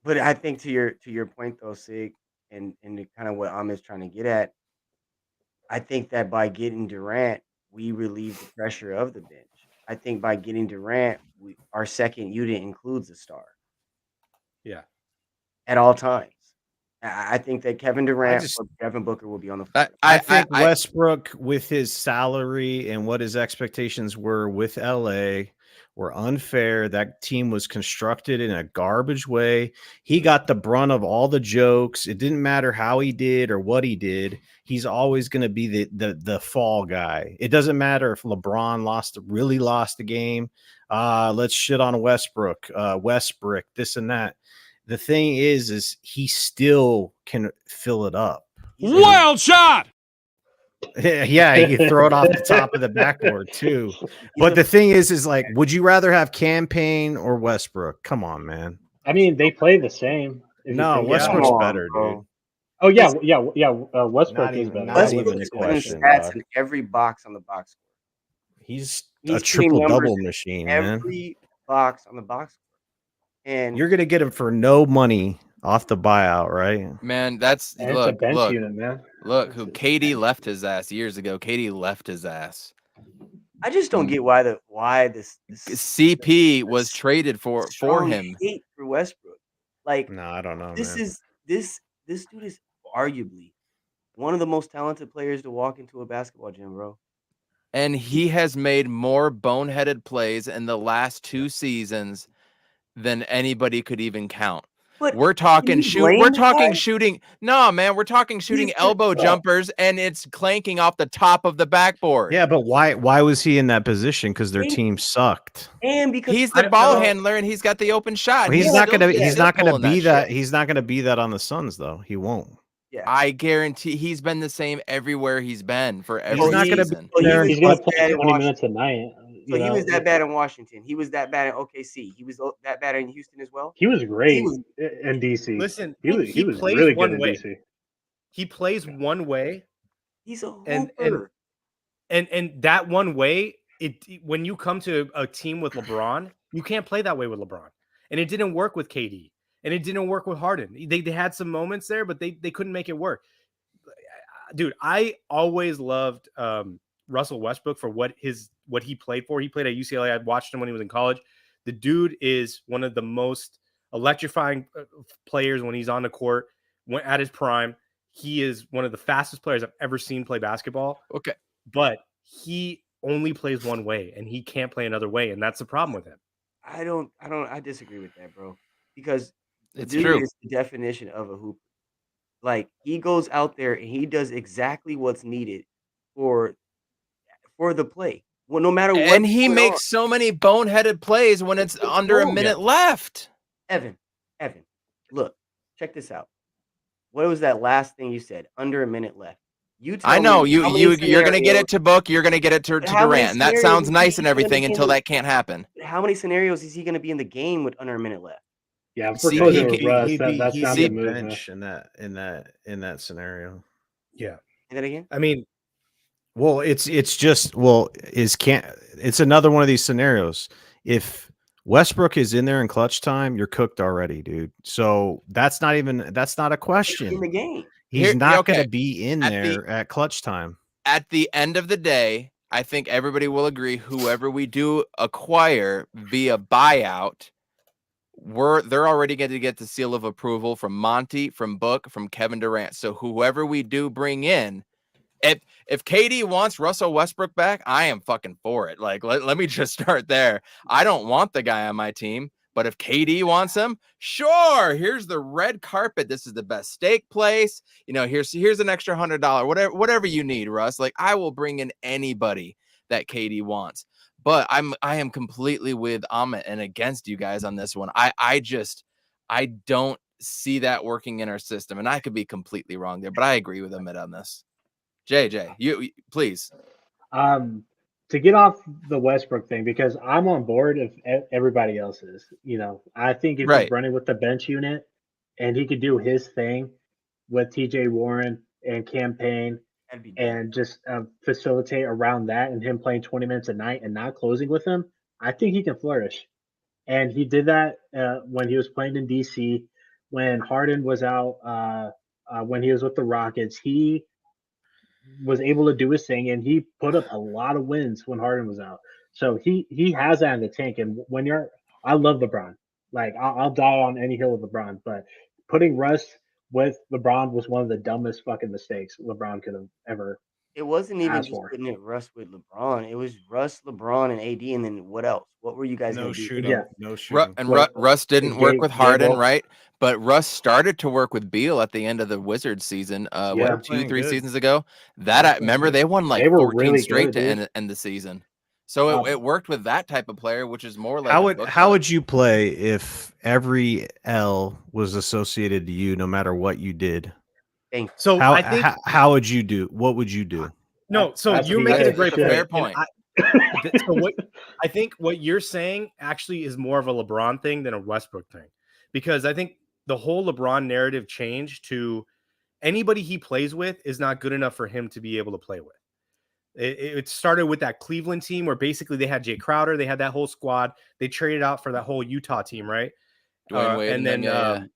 But I think to your point though, Sig, and kind of what Amit's trying to get at, I think that by getting Durant, we relieve the pressure of the bench. I think by getting Durant, our second unit includes a star. Yeah. At all times. I think that Kevin Durant or Devin Booker will be on the floor. I think Westbrook, with his salary and what his expectations were with LA, were unfair. That team was constructed in a garbage way. He got the brunt of all the jokes. It didn't matter how he did or what he did. He's always going to be the fall guy. It doesn't matter if LeBron really lost the game. Let's shit on Westbrook, this and that. The thing is he still can fill it up. Wild shot. Yeah, he can throw it off the top of the backboard too. But the thing is like, would you rather have Campaign or Westbrook? Come on, man. I mean, they play the same. No, Westbrook's better, dude. Oh yeah, Westbrook is better. Westbrook's putting stats in every box on the box score. He's a triple-double machine, man. Every box on the box score. And you're gonna get him for no money off the buyout, right? Man, that's it's a bench unit, man. Look, who KD left his ass years ago. KD left his ass. I just don't get why this CP was traded for him. Hate for Westbrook. Like, no, I don't know. This dude is arguably one of the most talented players to walk into a basketball gym, bro. And he has made more boneheaded plays in the last 2 seasons than anybody could even count. But we're talking shooting. No, man, we're talking shooting elbow jumpers, and it's clanking off the top of the backboard. Yeah, but why was he in that position? Because their team sucked. And because he's the ball handler and he's got the open shot. Well, he's not gonna be that. He's not gonna be that on the Suns, though. He won't. Yeah. I guarantee he's been the same everywhere he's been for every season. He's gonna play 20 minutes a night. So he was that bad in Washington. He was that bad in OKC. He was that bad in Houston as well. He was great in DC. Listen, he was really good in way. DC. He plays one way. He's a hooper. And that one way, when you come to a team with LeBron, you can't play that way with LeBron. And it didn't work with KD. And it didn't work with Harden. They had some moments there, but they couldn't make it work. Dude, I always loved Russell Westbrook for what he played for. He played at UCLA. I watched him when he was in college. The dude is one of the most electrifying players when he's on the court. At his prime, he is one of the fastest players I've ever seen play basketball. Okay, but he only plays one way, and he can't play another way, and that's the problem with him. I disagree with that, bro. Because it's true. Is the definition of a hooper. Like, he goes out there and he does exactly what's needed for the play. Well, no matter what. And he makes so many boneheaded plays when it's under a minute left. Evan, look, check this out. What was that last thing you said? Under a minute left. I know you're going to get it to Book. You're going to get it to Durant. And that sounds nice and everything until that can't happen. How many scenarios is he going to be in the game with under a minute left? Yeah, for closing with Russ, that's not the move. Bench in that scenario. Yeah. Say that again. I mean, well, it's another one of these scenarios. If Westbrook is in there in clutch time, you're cooked already, dude. So that's not a question. In the game, he's not going to be in there at clutch time. At the end of the day, I think everybody will agree. Whoever we do acquire via buyout, they're already going to get the seal of approval from Monty, from Book, from Kevin Durant. So whoever we do bring in, if KD wants Russell Westbrook back, I am fucking for it. Like, let me just start there. I don't want the guy on my team, but if KD wants him, sure. Here's the red carpet. This is the best steak place. Here's an extra $100. Whatever you need, Russ. Like, I will bring in anybody that KD wants. But I am completely with Amit and against you guys on this one. I don't see that working in our system, and I could be completely wrong there, but I agree with Amit on this. JJ, you please. to get off the Westbrook thing, because I'm on board if everybody else is. I think if he's running with the bench unit and he could do his thing with TJ Warren and campaign and just facilitate around that and him playing 20 minutes a night and not closing with him, I think he can flourish. And he did that when he was playing in DC, when Harden was out, when he was with the Rockets. He was able to do his thing, and he put up a lot of wins when Harden was out. So he has that in the tank. And I love LeBron. Like I'll die on any hill with LeBron, but putting Russ with LeBron was one of the dumbest fucking mistakes LeBron could have ever. It wasn't even just putting it Russ with LeBron. It was Russ, LeBron, and AD, and then what else? What were you guys going to do? Shooting. Yeah. No shooting. And Russ didn't work with Harden, right? But Russ started to work with Beal at the end of the Wizards season. 2-3 seasons ago. That I remember they won like 14 really straight to end the season. So it worked with that type of player, which is more like how would you play if every L was associated to you, no matter what you did? So I think how would you do? What would you do? No, so you're making a great fair point. I think what you're saying actually is more of a LeBron thing than a Westbrook thing, because I think the whole LeBron narrative changed to anybody he plays with is not good enough for him to be able to play with. It started with that Cleveland team where basically they had Jay Crowder, they had that whole squad, they traded out for that whole Utah team, right? Dwayne Wade, and then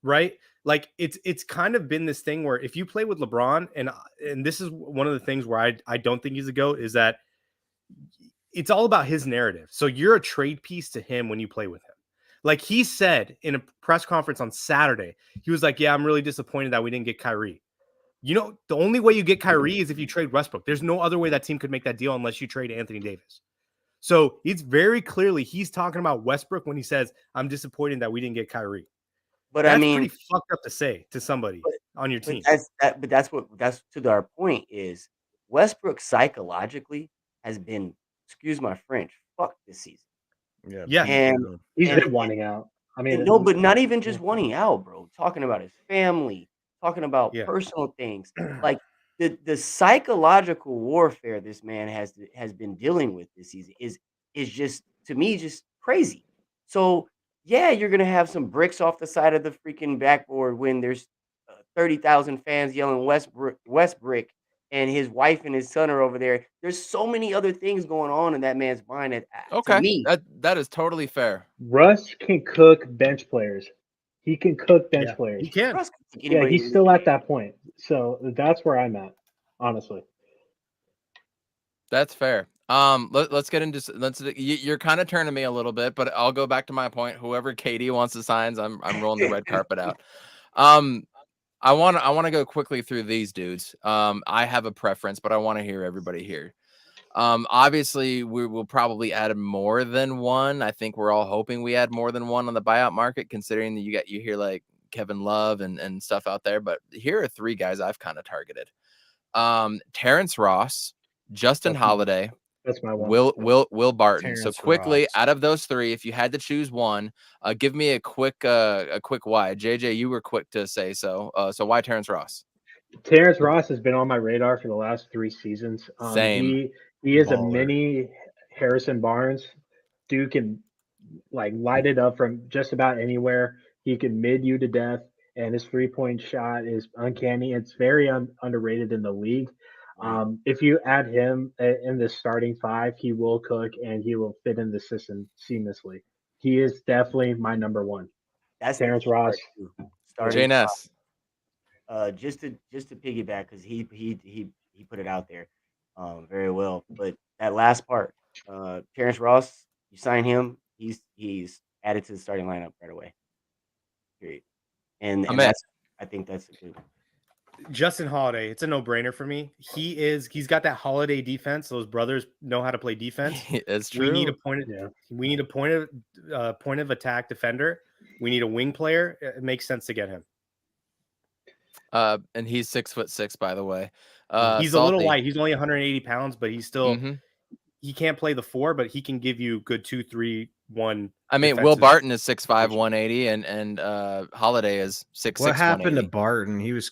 right. Like it's kind of been this thing where if you play with LeBron, and this is one of the things where I don't think he's a GOAT, is that it's all about his narrative. So you're a trade piece to him when you play with him. Like he said in a press conference on Saturday, he was like, yeah, I'm really disappointed that we didn't get Kyrie. The only way you get Kyrie is if you trade Westbrook. There's no other way that team could make that deal unless you trade Anthony Davis. So it's very clearly he's talking about Westbrook when he says, I'm disappointed that we didn't get Kyrie. But that's pretty fucked up to say to somebody on your team. That's to our point is Westbrook psychologically has been, excuse my French, fucked this season. Yeah. And he's been wanting out. I mean, no, but not even just wanting out, bro. Talking about his family, talking about personal things. Like the psychological warfare this man has been dealing with this season is just, to me, just crazy. So yeah, you're going to have some bricks off the side of the freaking backboard when there's 30,000 fans yelling Westbrook, and his wife and his son are over there. There's so many other things going on in that man's mind. To me, that is totally fair. Russ can cook bench players. He can cook bench players. He can. He's still at that point. So that's where I'm at, honestly. That's fair. Let's get into you're kind of turning me a little bit, but I'll go back to my point. Whoever Katie wants to sign, I'm rolling the red carpet out. I want to go quickly through these dudes. I have a preference, but I want to hear everybody here. Obviously we will probably add more than one. I think we're all hoping we add more than one on the buyout market, considering that you hear like Kevin Love and stuff out there. But here are three guys I've kind of targeted. Terrence Ross, Justin Holiday. That's my one. Will Barton. Terrence So quickly, Ross. out of those three, if you had to choose one, give me a quick why. JJ, you were quick to say so. So why Terrence Ross? Terrence Ross has been on my radar for the last 3 seasons. Same. He is Baller. a mini Harrison Barnes. Dude can like light it up from just about anywhere. He can mid you to death, and his 3-point shot is uncanny. It's very underrated in the league. If you add him in the starting 5, he will cook and he will fit in the system seamlessly. He is definitely my number one. That's Terrence Ross. JNS. Just to piggyback, because he put it out there very well. But that last part, Terrence Ross, you sign him, he's added to the starting lineup right away. Period. And I think that's a good one. Justin Holiday, it's a no-brainer for me. He's got that Holiday defense. Those brothers know how to play defense. It's true. We need a point of attack defender. We need a wing player. It makes sense to get him. And he's 6'6", by the way. He's Salty. a little light. He's only 180 pounds, but he's still he can't play the 4, but he can give you good 2, 3, 1. I mean, Will Barton is 6'5", 180, and Holiday is 6'6". What happened to 180. Barton? He was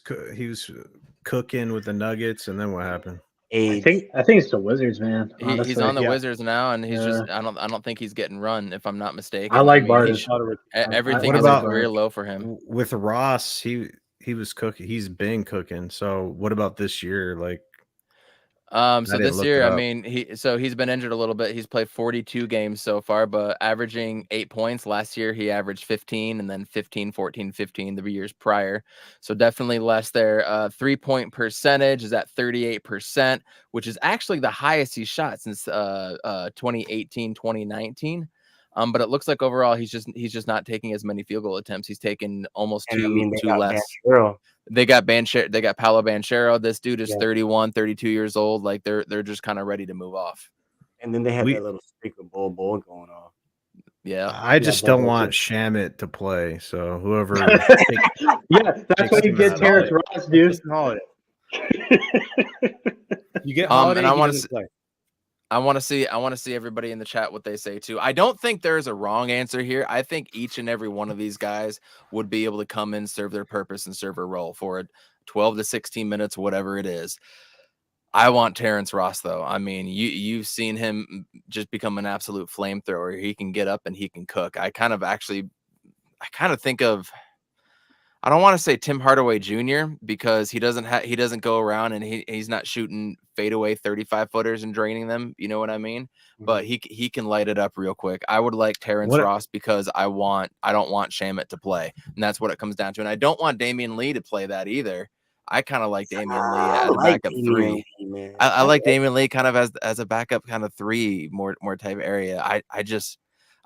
cooking with the Nuggets, and then what happened? age. I think it's the Wizards, man. He's on the Yeah. Wizards now, and he's just I don't think he's getting run, if I'm not mistaken. I like mean, Barton. everything What is about a career low for him. with Ross? He was cooking. He's been cooking. So what about this year? Like, So didn't this look year, it I up. mean, he's been injured a little bit. He's played 42 games so far, but averaging 8 points. Last year, he averaged 15, and then 15, 14, 15 the years prior. So definitely less there. 3-point percentage is at 38%, which is actually the highest he's shot since 2018, 2019. But it looks like overall he's just not taking as many field goal attempts. He's taken almost two less. They got Paolo Banchero. This dude is 31, 32 years old. Like they're just kind of ready to move off. And then they have that little streak of Bol going on. Yeah. I just don't want Shamit to play. So whoever that's why you get Terrence Ross, dude. You get Holiday, and I want to see everybody in the chat what they say too. I don't think there's a wrong answer here. I think each and every one of these guys would be able to come in, serve their purpose, and serve a role for it. 12 to 16 minutes, whatever it is. I want Terrence Ross though. I mean, you've seen him just become an absolute flamethrower. He can get up and he can cook. I kind of think of, I don't want to say Tim Hardaway Jr. because he doesn't go around and he's not shooting fadeaway 35-footers and draining them. You know what I mean? Mm-hmm. But he can light it up real quick. I would like Terrence Ross because I don't want Shamit to play, and that's what it comes down to. And I don't want Damian Lee to play that either. I kind of like Damian Lee as a backup three. I like Damian Lee kind of as a backup kind of three, more type area.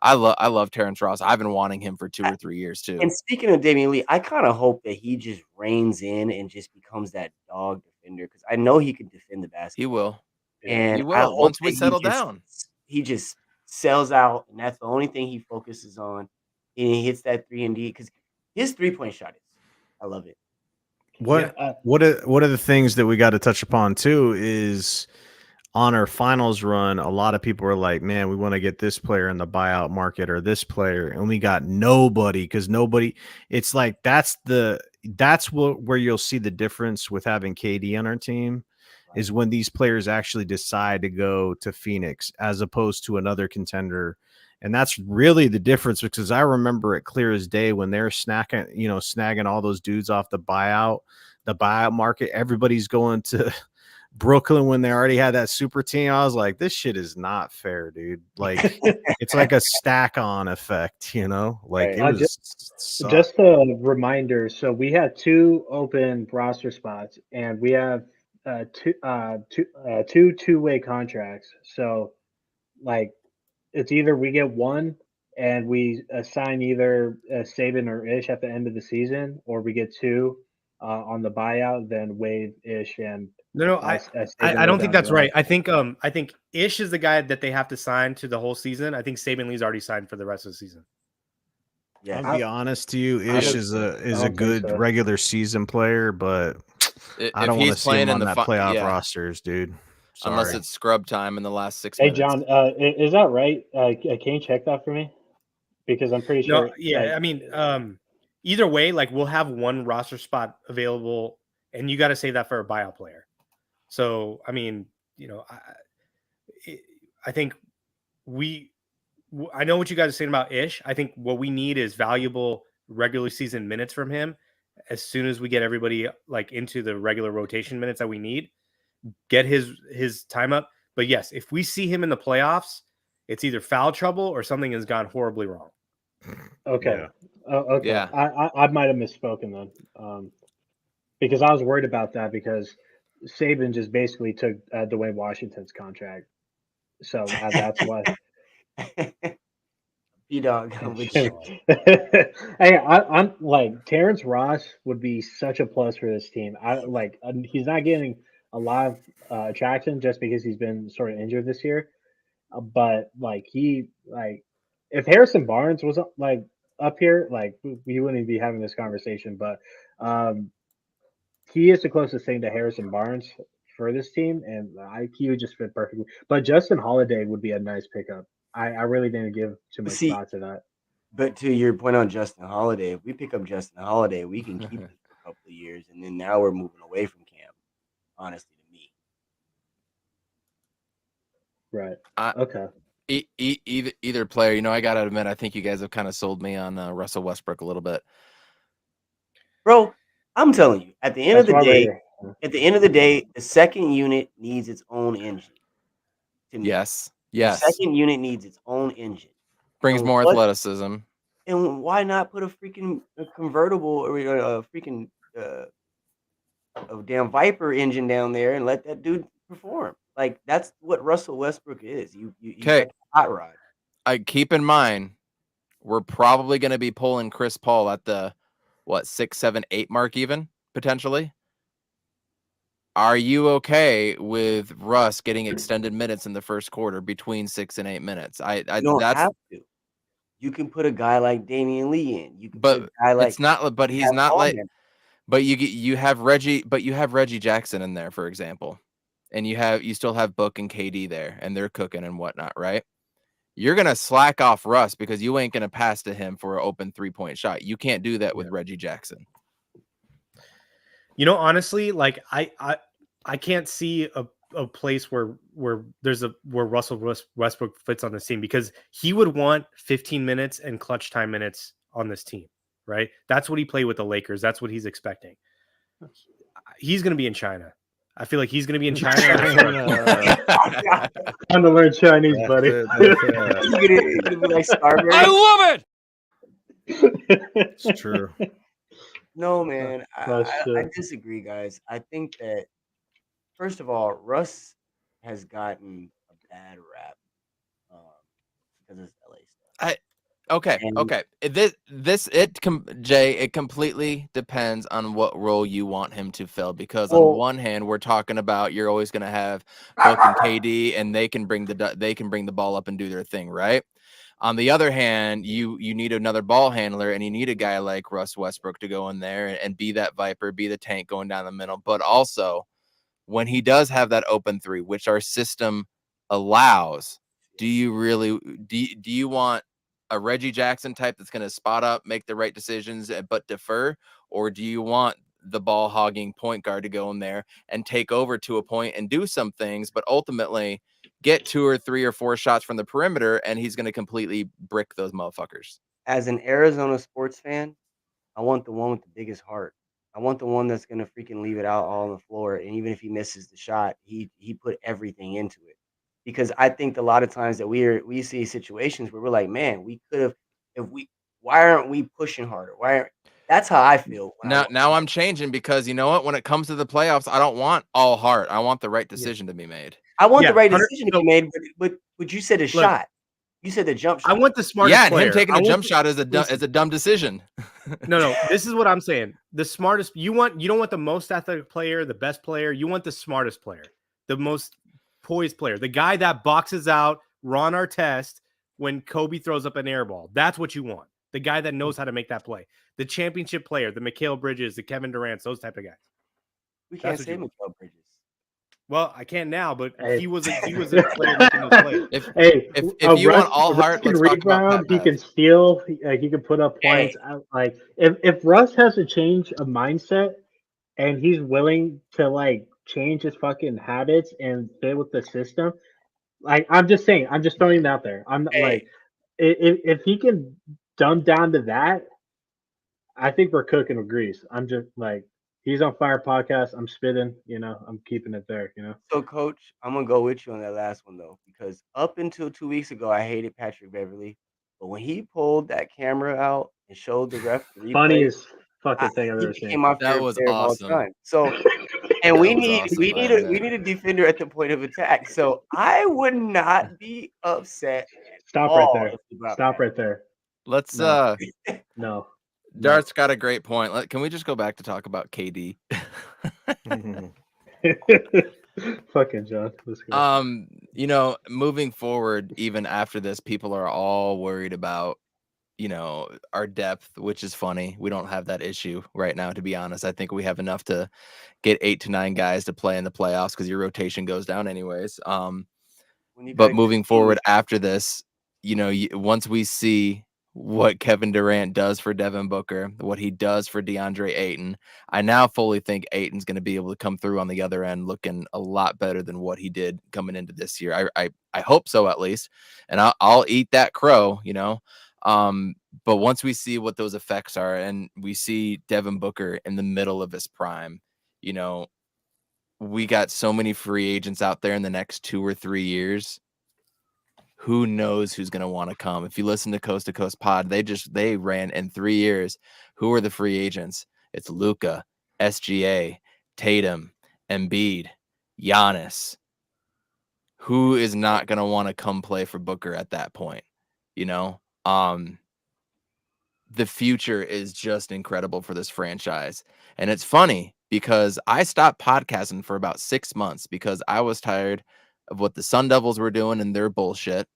I love Terrence Ross. I've been wanting him for 2 or 3 years too. And speaking of Damian Lee, I kind of hope that he just reins in and just becomes that dog defender because I know he can defend the basketball. He will. And he will once we settle down. He just sells out, and that's the only thing he focuses on. And he hits that 3-and-D because his 3-point shot is. I love it. What are the things that we got to touch upon too is on our finals run, a lot of people are like, man, we want to get this player in the buyout market or this player, and we got nobody because nobody. It's like that's where you'll see the difference with having KD on our team is when these players actually decide to go to Phoenix as opposed to another contender. And that's really the difference because I remember it clear as day when they're snagging all those dudes off the buyout market. Everybody's going to Brooklyn when they already had that super team. I was like, this shit is not fair, dude. Like it's like a stack on effect, like it was just a reminder. So we had 2 open roster spots and we have two two-way contracts. So like, it's either we get one and we assign either Saban or Ish at the end of the season, or we get 2 on the buyout, then waive Ish and no. I don't think that's right. I think Ish is the guy that they have to sign to the whole season. I think Saban Lee's already signed for the rest of the season. Yeah, I'll be honest to you, Ish is a good regular season player, but I don't want to see him on that playoff rosters, dude. Sorry. Unless it's scrub time in the last 6 minutes. Hey, John, is that right? Can you check that for me? Because I'm pretty sure. No, yeah, I mean, either way, like we'll have one roster spot available, and you got to save that for a buyout player. So, I mean, I think I know what you guys are saying about Ish. I think what we need is valuable regular season minutes from him as soon as we get everybody like into the regular rotation minutes that we need. Get his time up. But yes, if we see him in the playoffs, it's either foul trouble or something has gone horribly wrong. Okay. Yeah. Okay. Yeah. I might have misspoken then. Because I was worried about that because Saban just basically took Dwayne Washington's contract. So that's why. B-Dog. Hey, I'm like Terrence Ross would be such a plus for this team. He's not getting a lot of traction just because he's been sort of injured this year. But if Harrison Barnes was up here, we wouldn't be having this conversation. But he is the closest thing to Harrison Barnes for this team, and he would just fit perfectly. But Justin Holiday would be a nice pickup. I really didn't give too much thought to that. But to your point on Justin Holiday, if we pick up Justin Holiday, we can keep him for a couple of years, and then now we're moving away from Cam. Honestly, to me, Right. Okay. Either player, you know, I gotta admit, I think you guys have kind of sold me on Russell Westbrook a little bit, bro. I'm telling you, at the end of the day, the second unit needs its own engine. To me, yes, the second unit needs its own engine. Brings more athleticism. And why not put a freaking convertible or a freaking a damn Viper engine down there and let that dude perform? Like that's what Russell Westbrook is. You got hot rod. I keep in mind we're probably going to be pulling Chris Paul at the 6, 7, 8 mark, even potentially. Are you okay with Russ getting extended minutes in the first quarter between 6 and 8 minutes? You don't have to. You can put a guy like Damian Lee in. You can put a guy like it's not. But he's not like. But you have Reggie. But you have Reggie Jackson in there, for example, and you still have Book and KD there, and they're cooking and whatnot, right? You're gonna slack off Russ because you ain't gonna pass to him for an open 3-point shot. You can't do that with Reggie Jackson. You know, honestly, like I can't see a place where Russell Westbrook fits on this team, because he would want 15 minutes and clutch time minutes on this team, right? That's what he played with the Lakers. That's what he's expecting. He's going to be in China. I feel like he's going to be in China. Time to learn Chinese, buddy. He's gonna be like Starbury. I love it. It's true. No, man, I disagree, guys. I think that, first of all, Russ has gotten a bad rap because of LA stuff. Okay. Jay, it completely depends on what role you want him to fill, because on one hand, we're talking about you're always going to have Book and KD, and they can bring the ball up and do their thing, right? On the other hand, you need another ball handler, and you need a guy like Russ Westbrook to go in there and be that Viper, be the tank going down the middle. But also, when he does have that open three, which our system allows, do you want a Reggie Jackson type that's going to spot up, make the right decisions, but defer? Or do you want the ball hogging point guard to go in there and take over to a point and do some things, but ultimately get 2 or 3 or 4 shots from the perimeter, and he's going to completely brick those motherfuckers? As an Arizona sports fan, I want the one with the biggest heart. I want the one that's going to freaking leave it out all on the floor. And even if he misses the shot, he put everything into it. Because I think a lot of times that we see situations where we're like, man, we could have, why aren't we pushing harder? That's how I feel. Now I'm changing, because you know what? When it comes to the playoffs, I don't want all heart. I want the right decision to be made. I want the right decision to be made, but you said a shot. You said the jump shot. I want the smartest player. Him taking a jump shot is a dumb decision. No. This is what I'm saying. The smartest. You don't want the most athletic player, the best player. You want the smartest player, the most poised player, the guy that boxes out Ron Artest when Kobe throws up an air ball. That's what you want. The guy that knows how to make that play. The championship player, the Mikal Bridges, the Kevin Durant, those type of guys. We can't say Mikal Bridges. Well, I can now, but he was a player making those plays. If you want all heart, let's talk about he can steal. He can put up points. Like if Russ has to change a mindset, and he's willing to like change his fucking habits and fit with the system, like I'm just saying, I'm just throwing it out there. I'm like, if he can dumb down to that, I think we're cooking with grease. I'm just like, he's on fire podcast. I'm spitting, I'm keeping it there, So, Coach, I'm going to go with you on that last one, though, because up until 2 weeks ago, I hated Patrick Beverley. But when he pulled that camera out and showed the ref the replay, funniest fucking thing I've ever seen. That was awesome. So, and we need a defender at the point of attack. So I would not be upset. Stop right there. Let's no. Dart's got a great point. Can we just go back to talk about KD? Fucking John. Let's go. Moving forward, even after this, people are all worried about, our depth, which is funny. We don't have that issue right now, to be honest. I think we have enough to get 8 to 9 guys to play in the playoffs, because your rotation goes down anyways. But moving forward after this, once we see what Kevin Durant does for Devin Booker, what he does for DeAndre Ayton, I now fully think Ayton's going to be able to come through on the other end looking a lot better than what he did coming into this year. I hope so, at least. And I'll eat that crow, you know. But once we see what those effects are and we see Devin Booker in the middle of his prime, you know, we got so many free agents out there in the next 2 or 3 years. Who knows who's going to want to come? If you listen to Coast Pod, they ran in 3 years. Who are the free agents? It's Luka, SGA, Tatum, Embiid, Giannis. Who is not going to want to come play for Booker at that point? You know, the future is just incredible for this franchise. And it's funny because I stopped podcasting for about 6 months because I was tired of what the Sun Devils were doing and their bullshit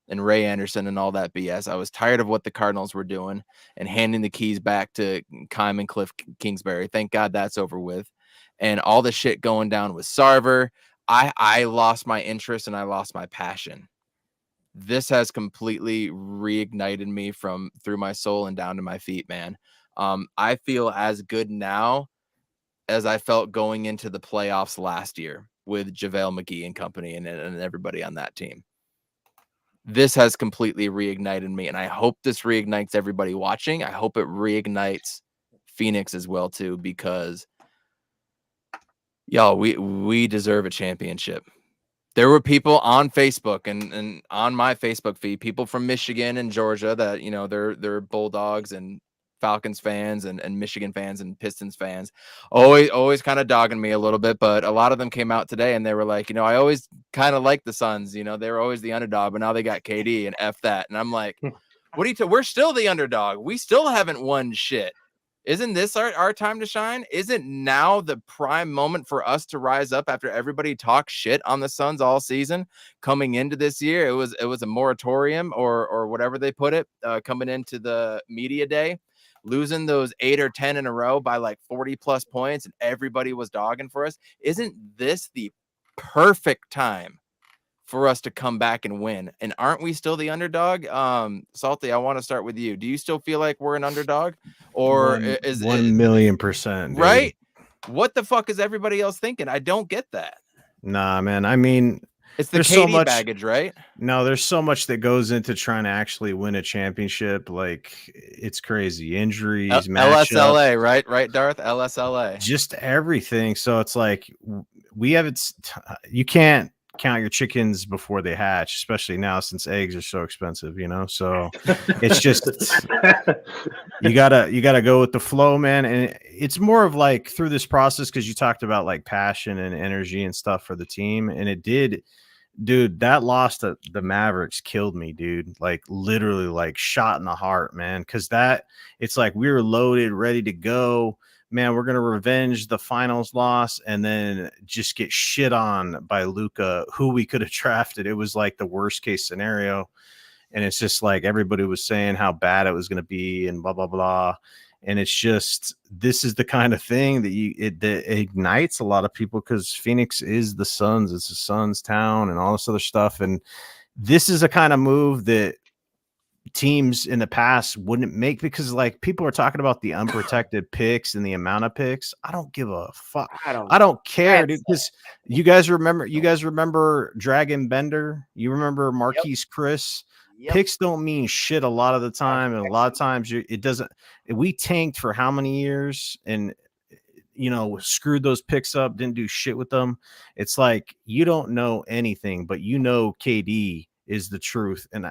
and Ray Anderson and all that BS. I was tired of what the Cardinals were doing and handing the keys back to Kime and Cliff Kingsbury. Thank God that's over with. And all the shit going down with Sarver. I lost my interest and I lost my passion. This has completely reignited me from through my soul and down to my feet, man. I feel as good now as I felt going into the playoffs last year with JaVale McGee and company and everybody on that team. This has completely reignited me, and I hope this reignites everybody watching. I hope it reignites Phoenix as well, too, because, y'all, we deserve a championship. There were people on Facebook and on my Facebook feed, people from Michigan and Georgia that, you know, they're Bulldogs and Falcons fans and Michigan fans and Pistons fans, always kind of dogging me a little bit. But a lot of them came out today and they were like, you know, I always kind of like the Suns, you know, they were always the underdog, but now they got KD and F that. And I'm like, what are you we're still the underdog. We still haven't won shit. Isn't this our time to shine? Isn't now the prime moment for us to rise up after everybody talks shit on the Suns all season coming into this year? It was a moratorium or whatever they put it coming into the media day, losing those 8 or 10 in a row by like 40 plus points and everybody was dogging for us. Isn't this the perfect time for us to come back and win? And aren't we still the underdog? Salty, I want to start with you. Do you still feel like we're an underdog? Or is 1,000,000%, dude. Right? What the fuck is everybody else thinking? I don't get that. Nah, man. I mean, it's the KD so much baggage, right? No, there's so much that goes into trying to actually win a championship. Like, it's crazy. Injuries, LSLA, right, Darth? LSLA. Just everything. So it's like we haven't. You can't count your chickens before they hatch, especially now since eggs are so expensive, you know. So it's just you gotta go with the flow, man. And it's more of like through this process, because you talked about like passion and energy and stuff for the team, and it did, dude. That loss to the Mavericks killed me, dude. Like literally, like shot in the heart, man. Because that it's like we were loaded, ready to go. Man, we're going to revenge the finals loss and then just get shit on by Luka, who we could have drafted. It was like the worst case scenario. And it's just like everybody was saying how bad it was going to be and blah, blah, blah. And it's just, this is the kind of thing that that ignites a lot of people, because Phoenix is the Suns. It's a Suns town and all this other stuff. And this is a kind of move that teams in the past wouldn't make, because like people are talking about the unprotected picks and the amount of picks. I don't give a fuck. I don't care, dude. Because you guys remember Dragon Bender. You remember Marquise Chris. Yep. Picks don't mean shit a lot of the time, and a lot of times it doesn't. We tanked for how many years and, you know, screwed those picks up, didn't do shit with them. It's like you don't know anything, but you know KD is the truth. And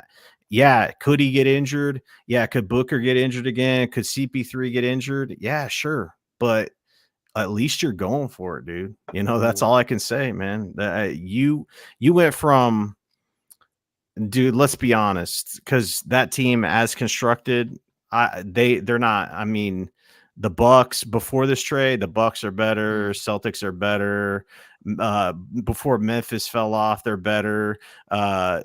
yeah, could he get injured? Yeah, could Booker get injured again? Could CP3 get injured? Yeah, sure. But at least you're going for it, dude. You know, that's all I can say, man. You went from, dude, let's be honest, because that team as constructed, they're not. I mean, the Bucks before this trade, the Bucks are better, Celtics are better. Before Memphis fell off, they're better.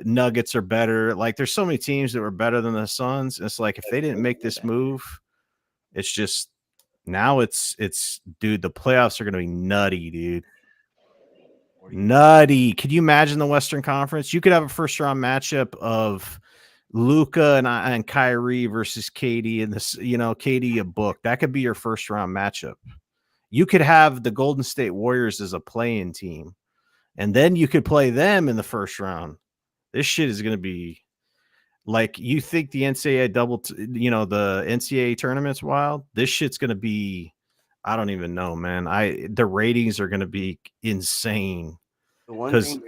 Nuggets are better. Like, there's so many teams that were better than the Suns. It's like if they didn't make this move, it's just now it's dude, the playoffs are gonna be nutty, dude. Nutty. Could you imagine the Western Conference? You could have a first round matchup of Luca and Kyrie versus Katie and this, Katie a book. That could be your first round matchup. You could have the Golden State Warriors as a play-in team, and then you could play them in the first round. This shit is going to be like, you think the NCAA the NCAA tournament's wild. This shit's going to be, I don't even know, man. The ratings are going to be insane. The one thing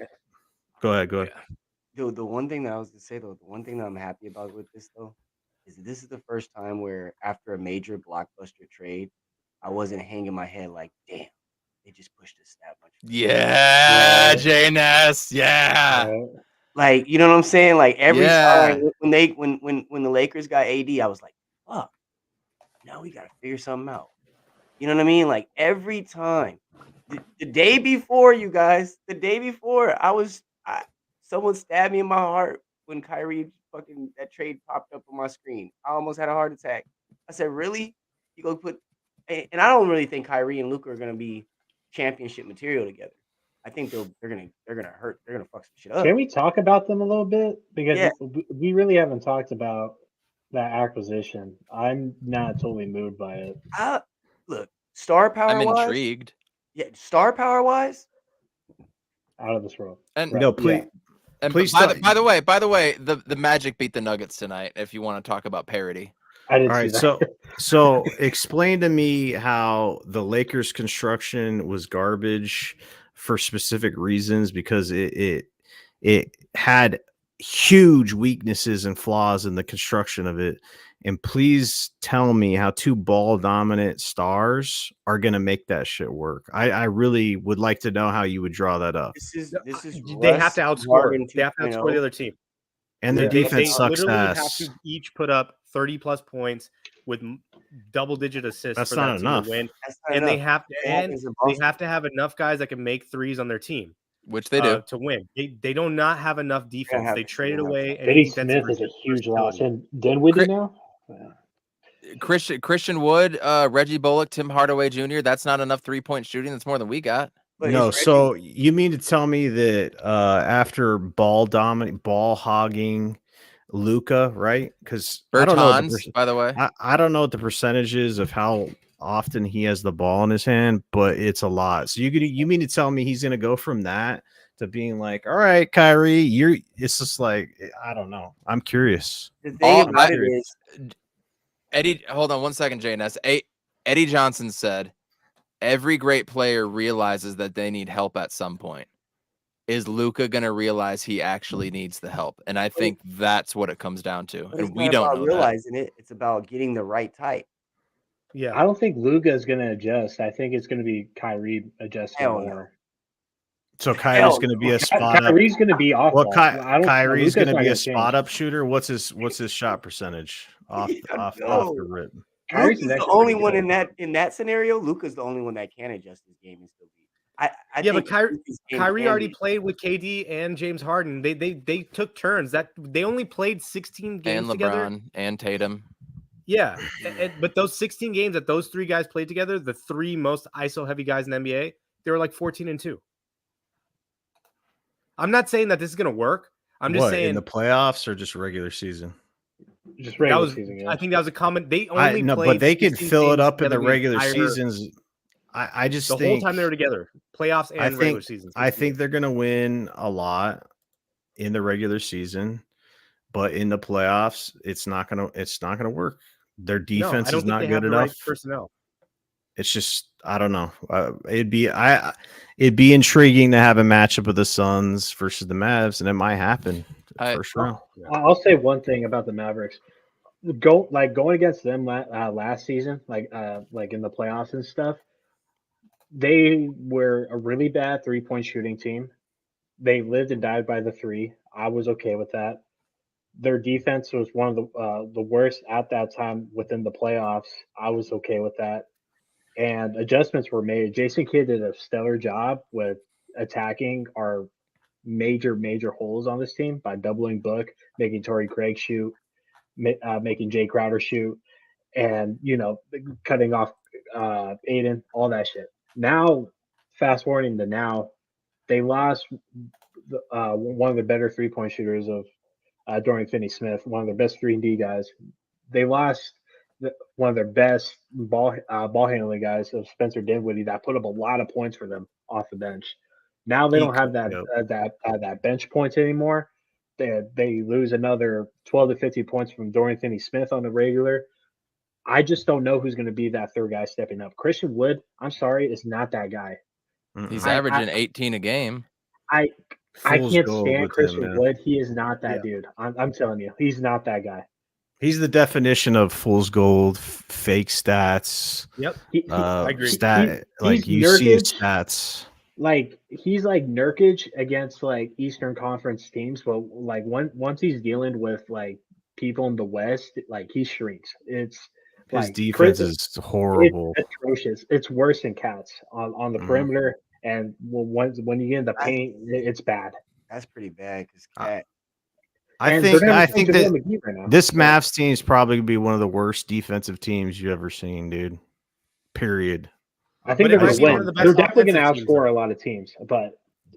go ahead. The one thing that I was going to say, though, the one thing that I'm happy about with this, though, is this is the first time where after a major blockbuster trade, I wasn't hanging my head like, damn, they just pushed us that much. Yeah, JNS. Yeah. Like, you know what I'm saying? Like every time when the Lakers got AD, I was like, fuck, now we got to figure something out. You know what I mean? Like every time. The day before, you guys, someone stabbed me in my heart when Kyrie that trade popped up on my screen. I almost had a heart attack. I said, really? You go put, and I don't really think Kyrie and Luka are gonna be championship material together. I think they're gonna hurt. They're gonna fuck some shit up. Can we talk about them a little bit? Because we really haven't talked about that acquisition. I'm not totally moved by it. Look, star power. I'm intrigued. Yeah, star power wise, out of this world. And no, please. Yeah. And please. By the way, the Magic beat the Nuggets tonight. If you want to talk about parity. I didn't see that. So explain to me how the Lakers construction was garbage for specific reasons, because it had huge weaknesses and flaws in the construction of it. And please tell me how two ball dominant stars are going to make that shit work. I really would like to know how you would draw that up. This is they have to outscore. They have to outscore the other team. And their defense they sucks literally ass. have to each put up 30+ points with double-digit assists. That's for not that team enough. To win. Not and enough. they have to have enough guys that can make threes on their team, which they do, to win. They do not have enough defense. They traded away. Eddie Smith is a huge loss, and Dinwiddie now. Christian Wood, Reggie Bullock, Tim Hardaway Jr. That's not enough 3-point shooting. That's more than we got. No, so you mean to tell me that after ball hogging Luka, right? Because I don't know. By the way, I don't know what the percentage is of how often he has the ball in his hand, but it's a lot. So you mean to tell me he's gonna go from that to being like, all right, Kyrie, it's just like, I don't know. I'm curious. The thing about it is, Eddie, hold on one second, JNS. Eddie Johnson said, every great player realizes that they need help at some point. Is Luka going to realize he actually needs the help? And I think that's what it comes down to. And we don't know realizing it. It's about getting the right type. Yeah, I don't think Luka is going to adjust. I think it's going to be Kyrie adjusting more. So Kyrie's going to be a spot up. Kyrie's going to be off. Well, Kyrie's going to be a spot up shooter. What's his shot percentage off the rip? Luka's the only one in that scenario. Luka's the only one that can adjust his game and still be. But Kyrie already played with KD and James Harden. They took turns. That they only played 16 games and LeBron together. And Tatum. Yeah, but those 16 games that those three guys played together, the three most ISO heavy guys in the NBA, they were like 14-2. I'm not saying that this is going to work. I'm just saying in the playoffs or just regular season. Just regular season. Yeah. I think that was a comment. They only played but they could fill it up in the regular seasons. I just think the whole time they were together, playoffs and regular seasons. I think they're going to win a lot in the regular season, but in the playoffs, it's not going to work. Their defense is not good enough. Right personnel. It's just, I don't know. It'd be intriguing to have a matchup of the Suns versus the Mavs, and it might happen first round. I'll say one thing about the Mavericks. Going against them last season, like in the playoffs and stuff. They were a really bad 3-point shooting team. They lived and died by the three. I was okay with that. Their defense was one of the worst at that time within the playoffs. I was okay with that. And adjustments were made. Jason Kidd did a stellar job with attacking our major holes on this team by doubling Book, making Torrey Craig shoot, making Jay Crowder shoot, and cutting off Aiden, all that shit. Now, fast forwarding to now, they lost one of the better 3-point shooters of Dorian Finney-Smith, one of their best 3-and-D guys. They lost one of their best ball handling guys, of Spencer Dinwiddie, that put up a lot of points for them off the bench. Now they don't have that bench points anymore. They lose another 12 to 15 points from Dorian Finney-Smith on the regular. I just don't know who's going to be that third guy stepping up. Christian Wood, I'm sorry, is not that guy. He's averaging 18 a game. I can't stand Christian Wood. He is not that dude. I'm telling you, he's not that guy. He's the definition of fool's gold, fake stats. Yep, I agree. You see his stats. Like he's like Nurkic against like Eastern Conference teams, but like once he's dealing with like people in the West, like he shrinks. It's his defense is horrible. It's atrocious. It's worse than Cats on the perimeter, and when you get in the paint, it's bad. That's pretty bad because Cat. I think that this Mavs team is probably going to be one of the worst defensive teams you've ever seen, dude. Period. I think they're going to win. They're definitely going to outscore a lot of teams, but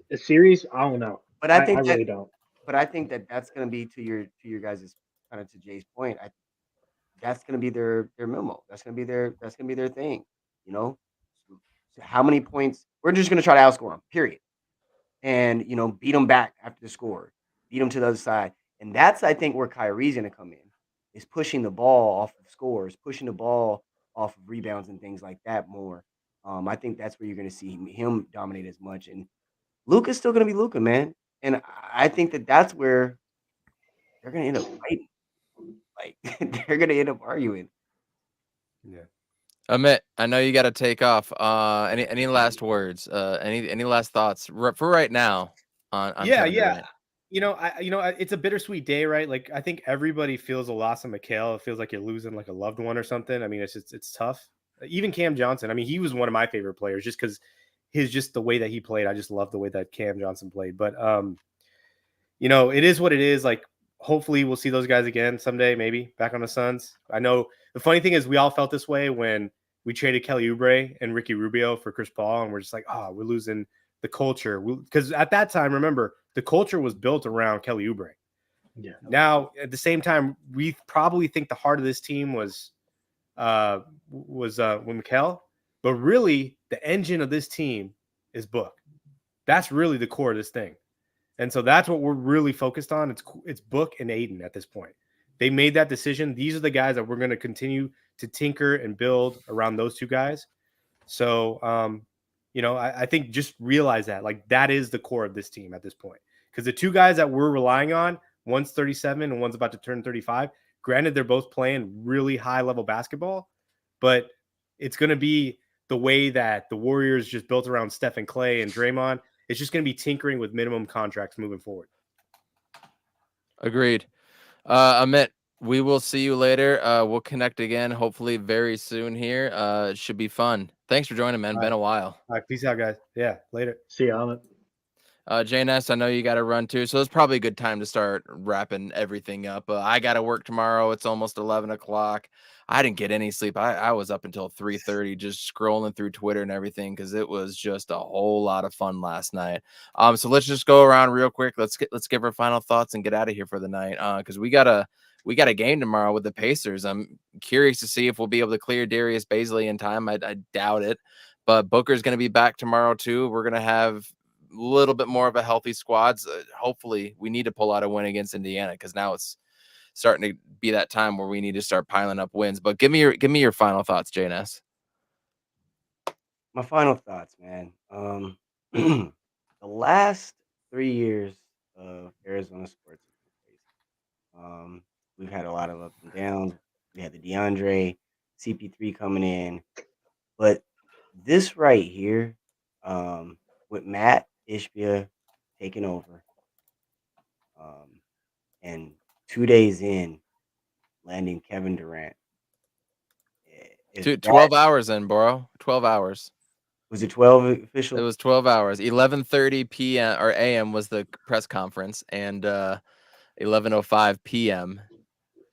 the series, I don't know. But I think I really don't. But I think that's going to be to your guys' kind of to Jay's point. That's going to be their memo. That's going to be their thing. You know, so how many points? We're just going to try to outscore them. Period. And beat them back after the score. Beat them to the other side. And that's, I think, where Kyrie's going to come in, is pushing the ball off of scores, pushing the ball off of rebounds and things like that more. I think that's where you're going to see him dominate as much. And Luka's still going to be Luka, man. And I think that's where they're going to end up fighting. Like, they're going to end up arguing. Yeah. Amit, I know you got to take off. Any last words? Any last thoughts for right now? On Kevin Durant? It's a bittersweet day, right? Like, I think everybody feels a loss of Mikal. It feels like you're losing like a loved one or something. I mean, it's tough. Even Cam Johnson. I mean, he was one of my favorite players just because the way that he played. I just love the way that Cam Johnson played. But it is what it is. Like, hopefully we'll see those guys again someday, maybe back on the Suns. I know the funny thing is we all felt this way when we traded Kelly Oubre and Ricky Rubio for Chris Paul, and we're just like, we're losing the culture. Because at that time, remember, the culture was built around Kelly Oubre. Yeah. Now, at the same time, we probably think the heart of this team was with Mikal, but really the engine of this team is Book. That's really the core of this thing. And so that's what we're really focused on. It's Book and Aiden at this point. They made that decision. These are the guys that we're going to continue to tinker and build around those two guys. So, I think just realize that, like, that is the core of this team at this point. Because the two guys that we're relying on, one's 37 and one's about to turn 35. Granted, they're both playing really high-level basketball, but it's going to be the way that the Warriors just built around Steph and Clay and Draymond. It's just going to be tinkering with minimum contracts moving forward. Agreed. Amit, we will see you later. We'll connect again, hopefully very soon here. It should be fun. Thanks for joining, man. Been a while. All right, peace out, guys. Yeah, later. See you, Amit. JNS, I know you got to run too, so it's probably a good time to start wrapping everything up. I got to work tomorrow. It's almost 11 o'clock. I didn't get any sleep. I was up until 3:30 just scrolling through Twitter and everything because it was just a whole lot of fun last night. So let's just go around real quick. Let's give our final thoughts and get out of here for the night because we got a game tomorrow with the Pacers. I'm curious to see if we'll be able to clear Darius Bazley in time. I doubt it, but Booker's going to be back tomorrow too. We're going to have a little bit more of a healthy squad. Hopefully we need to pull out a win against Indiana because now it's starting to be that time where we need to start piling up wins. But give me your final thoughts, JNS. My final thoughts, man. The last 3 years of Arizona sports have been crazy. We've had a lot of ups and downs. We had the DeAndre, CP3 coming in, but this right here, with Matt Ishbia taking over, and 2 days in, landing Kevin Durant. 12 hours in, bro. 12 hours. Was it 12 official? It was 12 hours. 11:30 p.m. or a.m. was the press conference, and 11:05 p.m.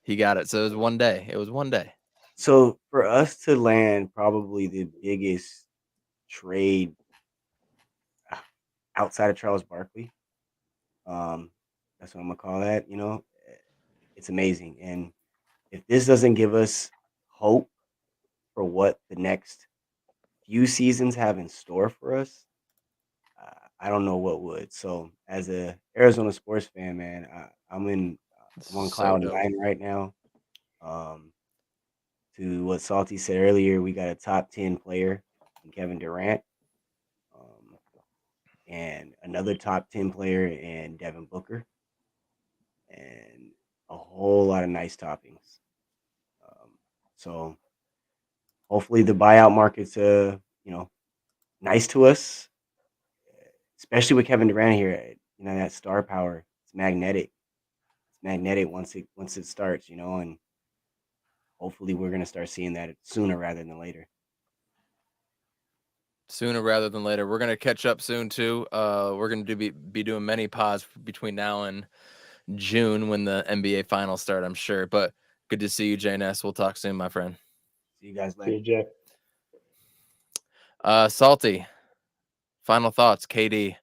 he got it. So it was one day. So for us to land probably the biggest trade outside of Charles Barkley, that's what I'm gonna call that. it's amazing. And if this doesn't give us hope for what the next few seasons have in store for us, I don't know what would. So, as a Arizona sports fan, man, I'm on So cloud dope. nine right now. To what Salty said earlier, we got a top 10 player in Kevin Durant, and another top 10 player in Devin Booker, and a whole lot of nice toppings. So hopefully the buyout market's nice to us, especially with Kevin Durant here. That star power, it's magnetic. It's magnetic once it starts, and hopefully we're gonna start seeing that sooner rather than later. Sooner rather than later. We're gonna catch up soon too. We're gonna be doing many pods between now and June when the NBA finals start, I'm sure. But good to see you, JNS. We'll talk soon, my friend. See you guys See you, later. Jay. Salty. Final thoughts, KD.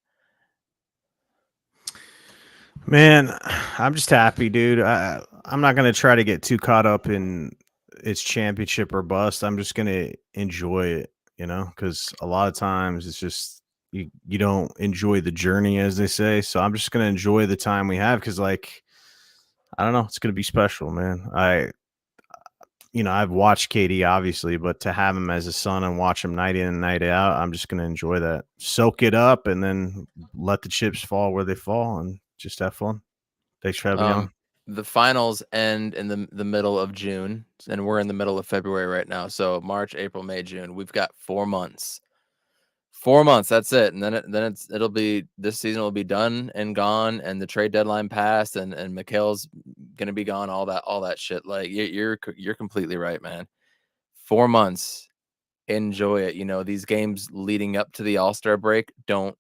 Man, I'm just happy, dude. I'm not gonna try to get too caught up in its championship or bust. I'm just gonna enjoy it, because a lot of times it's just you don't enjoy the journey, as they say. So I'm just gonna enjoy the time we have, because I don't know, it's gonna be special, man. I've watched KD obviously, but to have him as a son and watch him night in and night out, I'm just gonna enjoy that, soak it up, and then let the chips fall where they fall, and just have fun. Thanks for having me on. The finals end in the middle of June, and we're in the middle of February right now. So March, April, May, June. We've got 4 months. 4 months. That's it. And then it'll be, this season will be done and gone, and the trade deadline passed, and Mikhail's gonna be gone. All that shit. Like you're completely right, man. 4 months. Enjoy it. These games leading up to the All-Star break don't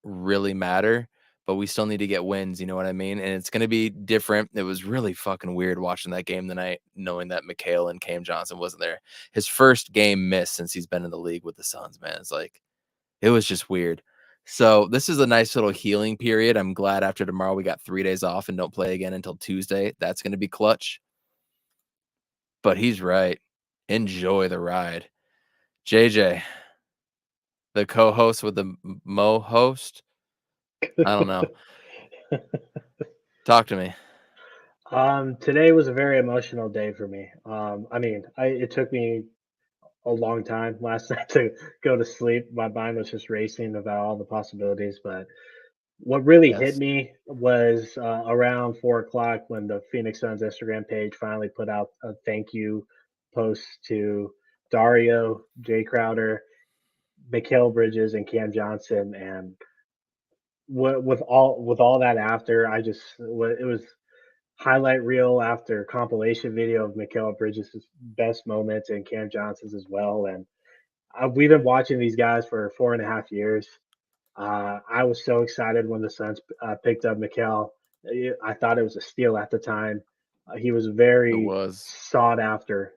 really matter, but we still need to get wins, you know what I mean? And it's going to be different. It was really fucking weird watching that game tonight, knowing that Mikhail and Cam Johnson wasn't there. His first game missed since he's been in the league with the Suns, man. It's like, it was just weird. So this is a nice little healing period. I'm glad after tomorrow we got 3 days off and don't play again until Tuesday. That's going to be clutch. But he's right. Enjoy the ride. JJ, the co-host with the Mo host. I don't know. Talk to me. Today was a very emotional day for me. It took me a long time last night to go to sleep. My mind was just racing about all the possibilities. But what really hit Yes. me was around 4 o'clock when the Phoenix Suns Instagram page finally put out a thank you post to Dario, Jay Crowder, Mikal Bridges, and Cam Johnson. And with all that after, it was highlight reel after compilation video of Mikal Bridges' best moments and Cam Johnson's as well. And we've been watching these guys for 4.5 years. I was so excited when the Suns picked up Mikal. I thought it was a steal at the time. He was It very was. sought after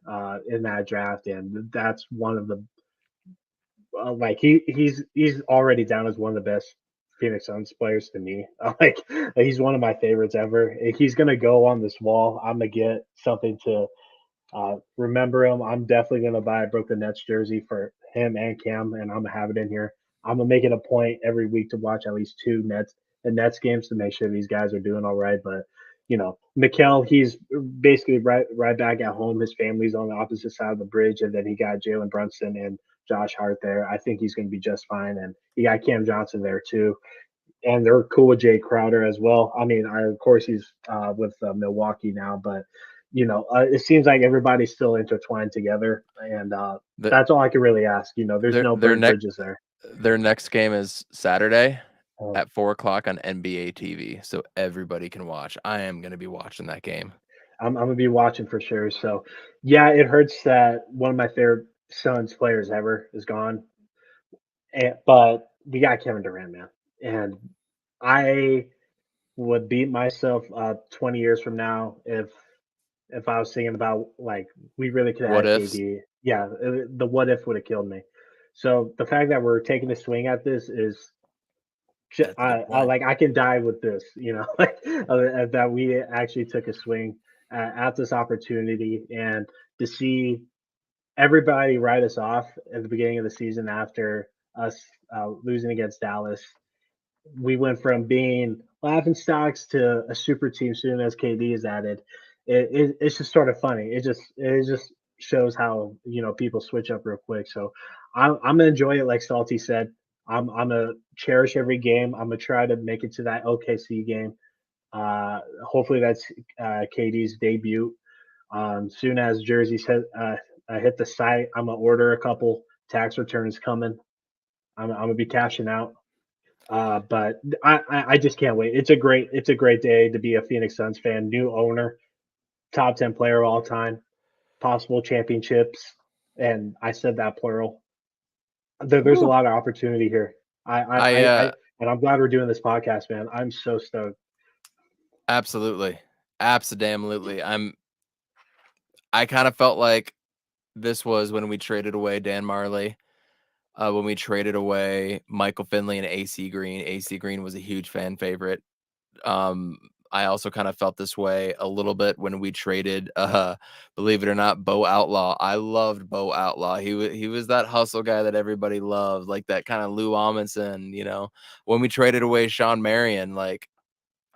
in that draft, and that's one of the he's already down as one of the best Phoenix Suns players to me. He's one of my favorites ever. If he's gonna go on this wall, I'm gonna get something to remember him. I'm definitely gonna buy a Brooklyn Nets jersey for him and Cam, and I'm gonna have it in here. I'm gonna make it a point every week to watch at least two Nets games to make sure these guys are doing all right. But Mikal, he's basically right back at home. His family's on the opposite side of the bridge, and then he got Jalen Brunson and Josh Hart there. I think he's gonna be just fine, and he got Cam Johnson there too. And they're cool with Jay Crowder as well. Of course he's with Milwaukee now, but it seems like everybody's still intertwined together, and that's all I can really ask. There's no burnt bridges there. Their next game is Saturday Um, at 4 o'clock on NBA TV, so everybody can watch. I am going to be watching that game. I'm gonna be watching for sure. So, yeah, it hurts that one of my favorite Suns players ever is gone, but we got Kevin Durant, man, and I would beat myself 20 years from now if I was thinking about like we really could have What had ifs? KD. Yeah, the what if would have killed me. So the fact that we're taking a swing at this is, That's the point. I can die with this, that we actually took a swing at this opportunity, and to see everybody write us off at the beginning of the season after us losing against Dallas. We went from being laughing stocks to a super team soon as KD is added. It's just sort of funny. It just shows how people switch up real quick. So I'm gonna enjoy it, like Salty said. I'm gonna cherish every game. I'm gonna try to make it to that OKC game. Hopefully that's KD's debut. Soon as jerseys hit the site, I'm gonna order a couple. Tax returns coming. I'm gonna be cashing out. But I just can't wait. It's a great day to be a Phoenix Suns fan. New owner, top 10 player of all time, possible championships, and I said that plural. There's a lot of opportunity here. And I'm glad we're doing this podcast, man. I'm so stoked. Absolutely. I kind of felt like this was when we traded away Dan Marley, when we traded away Michael Finley and AC Green. AC Green was a huge fan favorite. I also kind of felt this way a little bit when we traded, believe it or not, Bo Outlaw. I loved Bo Outlaw. He was that hustle guy that everybody loved, like that kind of Lou Amundsen, when we traded away Sean Marion, like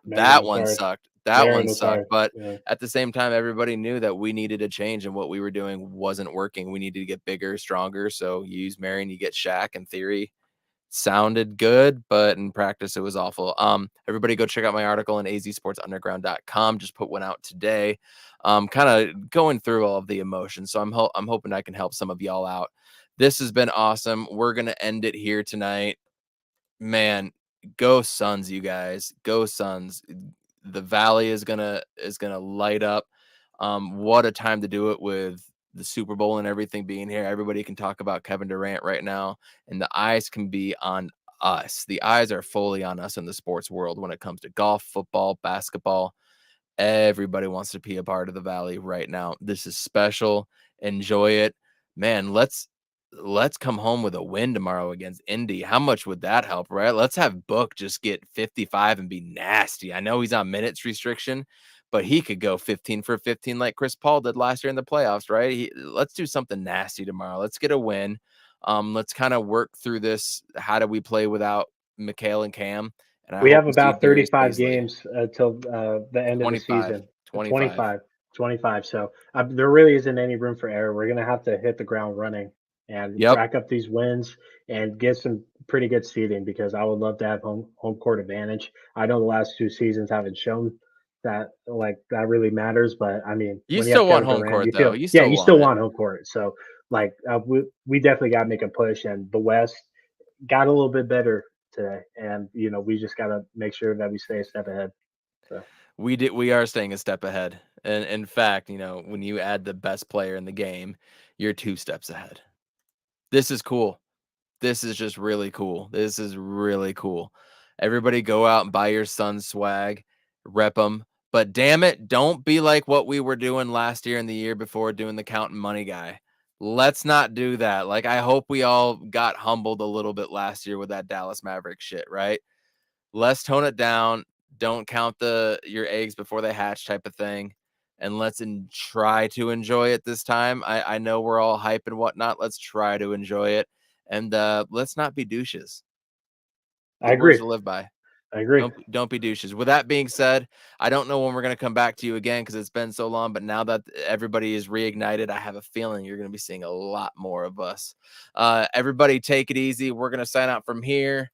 that one sucked. But at the same time, everybody knew that we needed a change and what we were doing wasn't working. We needed to get bigger, stronger. So you use Marion, you get Shaq. In theory, sounded good, but in practice it was awful. Everybody go check out my article on azsportsunderground.com. Just put one out today. Kind of going through all of the emotions. So I'm hoping I can help some of y'all out. This has been awesome. We're gonna end it here tonight. Man, go Suns, you guys. Go Suns. The Valley is gonna light up. What a time to do it with the Super Bowl and everything being here. Everybody can talk about Kevin Durant right now, and the eyes can be on us. The eyes are fully on us in the sports world when it comes to golf, football, basketball. Everybody wants to be a part of the Valley right now. This is special. Enjoy it. Man, let's come home with a win tomorrow against Indy. How much would that help, right? Let's have Book just get 55 and be nasty. I know he's on minutes restriction, but he could go 15 for 15 like Chris Paul did last year in the playoffs, right? Let's do something nasty tomorrow. Let's get a win. Let's kind of work through this. How do we play without Mikhail and Cam? And we have about 35 games till the end of the season. 25. So there really isn't any room for error. We're going to have to hit the ground running and rack up these wins and get some pretty good seeding, because I would love to have home court advantage. I know the last 2 seasons haven't shown that that really matters, but I mean, you still want home court though. You still want home court. So we definitely got to make a push, and the West got a little bit better today, and we just got to make sure that we stay a step ahead. So we are staying a step ahead, and in fact, when you add the best player in the game, you're 2 steps ahead. This is cool. This is just really cool. This is really cool. Everybody go out and buy your Suns swag, rep them. But damn it, don't be like what we were doing last year and the year before, doing the counting money guy. Let's not do that. Like, I hope we all got humbled a little bit last year with that Dallas Mavericks shit, right? Let's tone it down. Don't count your eggs before they hatch type of thing. And let's try to enjoy it this time. I know we're all hype and whatnot. Let's try to enjoy it. And let's not be douches. I agree. To live by. I agree. Don't be douches. With that being said, I don't know when we're going to come back to you again because it's been so long. But now that everybody is reignited, I have a feeling you're going to be seeing a lot more of us. Everybody take it easy. We're going to sign out from here.